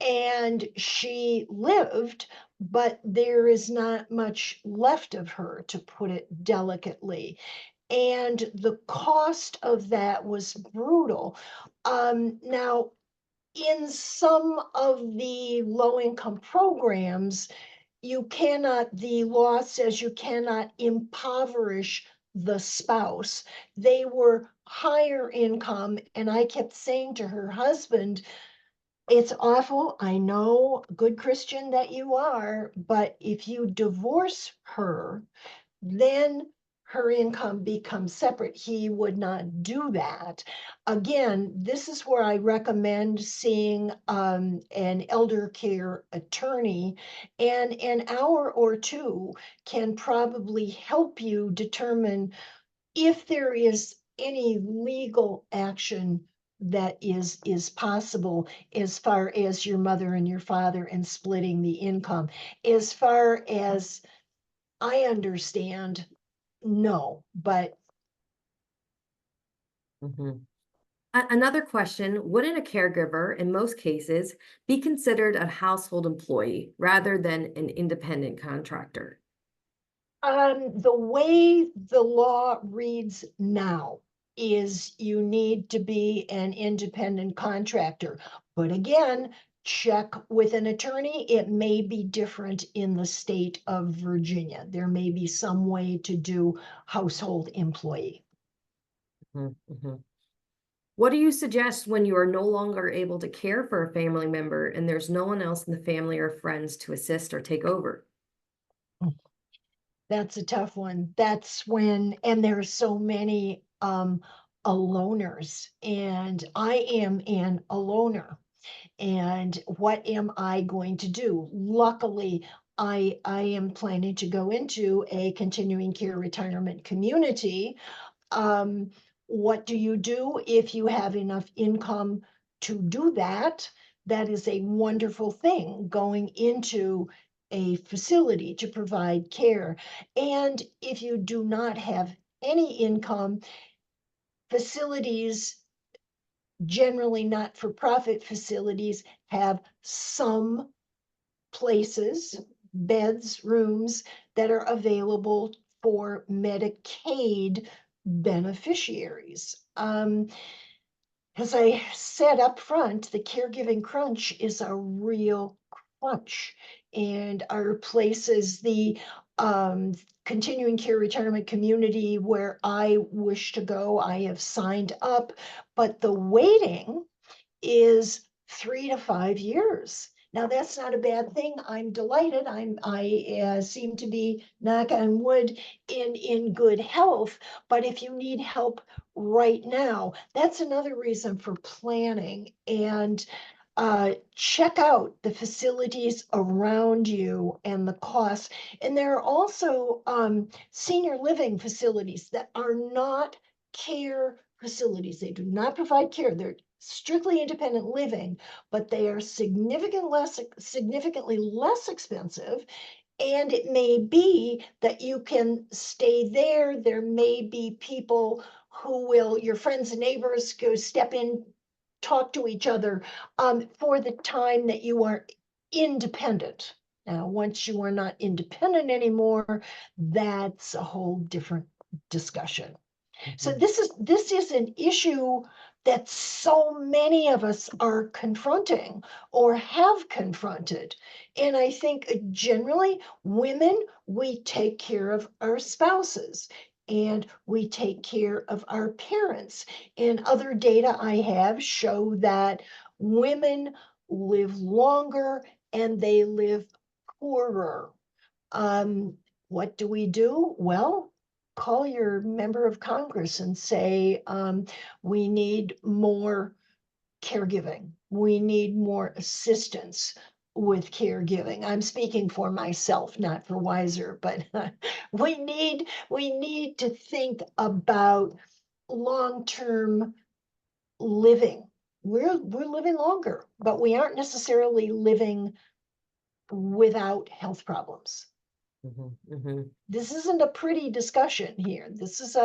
[SPEAKER 2] and she lived, but there is not much left of her, to put it delicately. And the cost of that was brutal. Now, in some of the low income programs, the law says you cannot impoverish the spouse. They were higher income, and I kept saying to her husband, it's awful. I know, good Christian that you are, but if you divorce her, then her income becomes separate. He would not do that. Again, this is where I recommend seeing an elder care attorney, and an hour or two can probably help you determine if there is any legal action that is possible as far as your mother and your father and splitting the income. As far as I understand, no, but
[SPEAKER 1] Mhm. Another question, wouldn't a caregiver, in most cases, be considered a household employee rather than an independent contractor?
[SPEAKER 2] the way the law reads now is you need to be an independent contractor. But again, check with an attorney. It may be different in the state of Virginia. There may be some way to do household employee.
[SPEAKER 1] Mhm, mhm. What do you suggest when you are no longer able to care for a family member and there's no one else in the family or friends to assist or take over?
[SPEAKER 2] That's a tough one. That's when, and there are so many aloners, and I am an aloner. And what am I going to do? Luckily, I am planning to go into a continuing care retirement community. um, what do you do if you have enough income to do that? That is a wonderful thing, going into a facility to provide care. And if you do not have any income, facilities, generally not for profit facilities, have some places, beds, rooms that are available for Medicaid beneficiaries. As I said up front, the caregiving crunch is a real crunch, and our places, the um, continuing care retirement community where I wish to go, I have signed up, but the waiting is 3 to 5 years. Now, that's not a bad thing. I'm delighted. I seem to be, knock on wood, in good health. But if you need help right now, that's another reason for planning. And check out the facilities around you and the costs. And there are also senior living facilities that are not care facilities. They do not provide care. They're strictly independent living, but they are significantly less expensive. And it may be that you can stay there. There may be people who will, your friends and neighbors, go step in, talk to each other for the time that you are independent. Now, once you are not independent anymore, that's a whole different discussion. So
[SPEAKER 1] Mhm.
[SPEAKER 2] this is an issue that so many of us are confronting or have confronted. And I think generally women, we take care of our spouses and we take care of our parents. And other data I have show that women live longer and they live poorer. Um, what do we do? Well, call your member of Congress and say, we need more caregiving. We need more assistance with caregiving. I'm speaking for myself, not for Wiser, but we need to think about long-term living. We're living longer, but we aren't necessarily living without health problems. This isn't a pretty discussion here. This is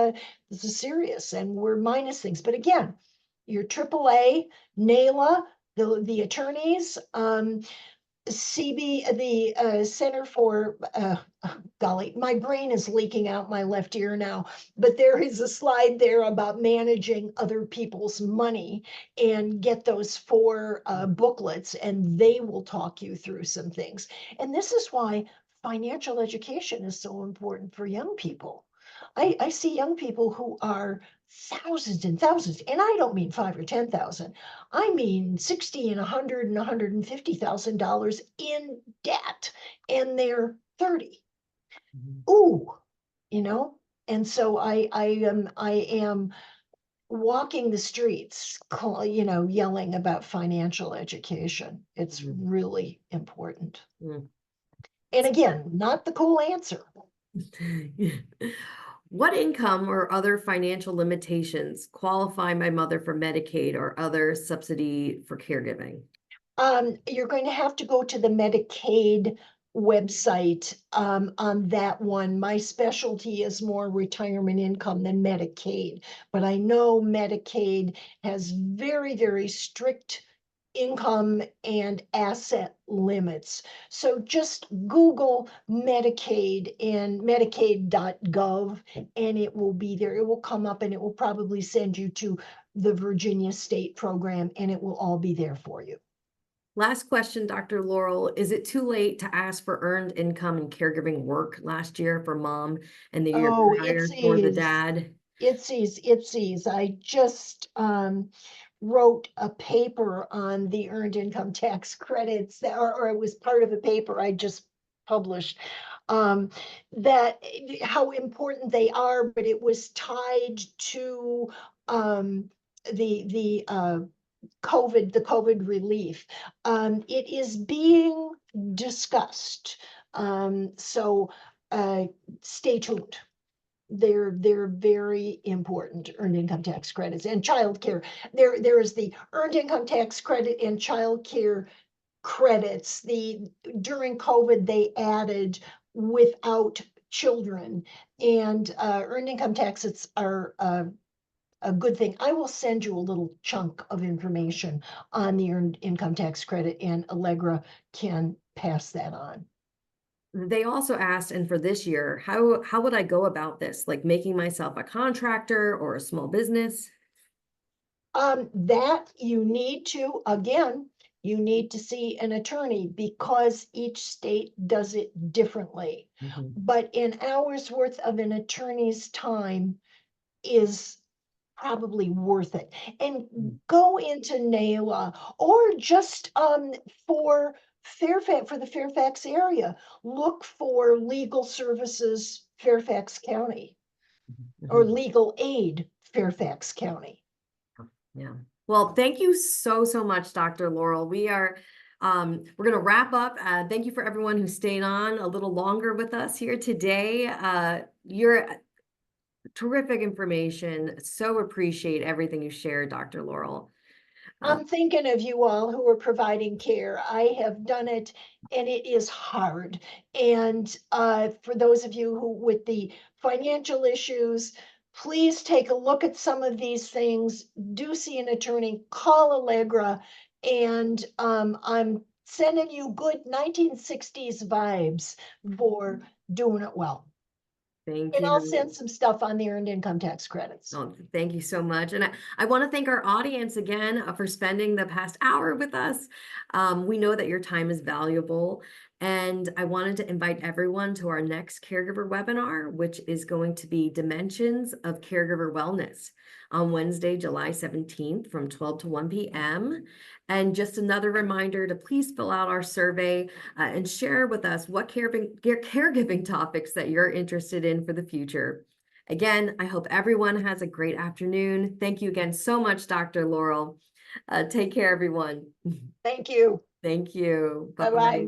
[SPEAKER 2] serious, and we're minus things. But again, your AAA, NAILA, the attorneys, CB, the Center for, golly, my brain is leaking out my left ear now, but there is a slide there about managing other people's money, and get those four booklets and they will talk you through some things. And this is why financial education is so important for young people. I see young people who are thousands and thousands, and I don't mean 5 or 10,000. I mean 60 and 100 and $150,000 in debt, and they're 30. Ooh, you know. And so I am walking the streets, yelling about financial education. It's really important. And again, not the cool answer.
[SPEAKER 1] What income or other financial limitations qualify my mother for Medicaid or other subsidy for caregiving?
[SPEAKER 2] You're going to have to go to the Medicaid website on that one. My specialty is more retirement income than Medicaid, but I know Medicaid has very, very strict income and asset limits. So just Google Medicaid and medicaid.gov, and it will be there. It will come up and it will probably send you to the Virginia State program, and it will all be there for you.
[SPEAKER 1] Last question, Dr. Laurel. Is it too late to ask for earned income and caregiving work last year for mom and the year
[SPEAKER 2] Oh,
[SPEAKER 1] prior for the dad?
[SPEAKER 2] It sees. I just wrote a paper on the earned income tax credits that, or it was part of a paper I just published, um, that how important they are, but it was tied to the the COVID relief. It is being discussed. So stay tuned. They're very important, earned income tax credits and childcare. There is the earned income tax credit and childcare credits. During COVID, they added without children, and earned income taxes are a good thing. I will send you a little chunk of information on the earned income tax credit, and Allegra can pass that on.
[SPEAKER 1] They also asked, and for this year, how would I go about this? Like making myself a contractor or a small business?
[SPEAKER 2] That you need to, again, you need to see an attorney because each state does it differently. But an hour's worth of an attorney's time is probably worth it. And go into NAILA, or just for for the Fairfax area, look for Legal Services Fairfax County or Legal Aid Fairfax County.
[SPEAKER 1] Yeah. Well, thank you so much, Dr. Laurel. We're going to wrap up. Thank you for everyone who stayed on a little longer with us here today. You're terrific information. So appreciate everything you shared, Dr. Laurel.
[SPEAKER 2] I'm thinking of you all who are providing care. I have done it, and it is hard. And for those of you who with the financial issues, please take a look at some of these things. Do see an attorney, call Allegra, and I'm sending you good 1960s vibes for doing it well.
[SPEAKER 1] Thank
[SPEAKER 2] And I'll
[SPEAKER 1] you.
[SPEAKER 2] send some stuff on the earned income tax credits.
[SPEAKER 1] Oh, thank you so much. And I want to thank our audience again for spending the past hour with us. We know that your time is valuable. And I wanted to invite everyone to our next caregiver webinar, which is going to be Dimensions of Caregiver Wellness on Wednesday, July 17th from 12 to 1 p.m. And just another reminder to please fill out our survey and share with us what caregiving topics that you're interested in for the future. Again, I hope everyone has a great afternoon. Thank you again so much, Dr. Laurel. Take care, everyone.
[SPEAKER 2] Thank you.
[SPEAKER 1] Thank you.
[SPEAKER 2] Bye-bye.
[SPEAKER 1] Bye-bye.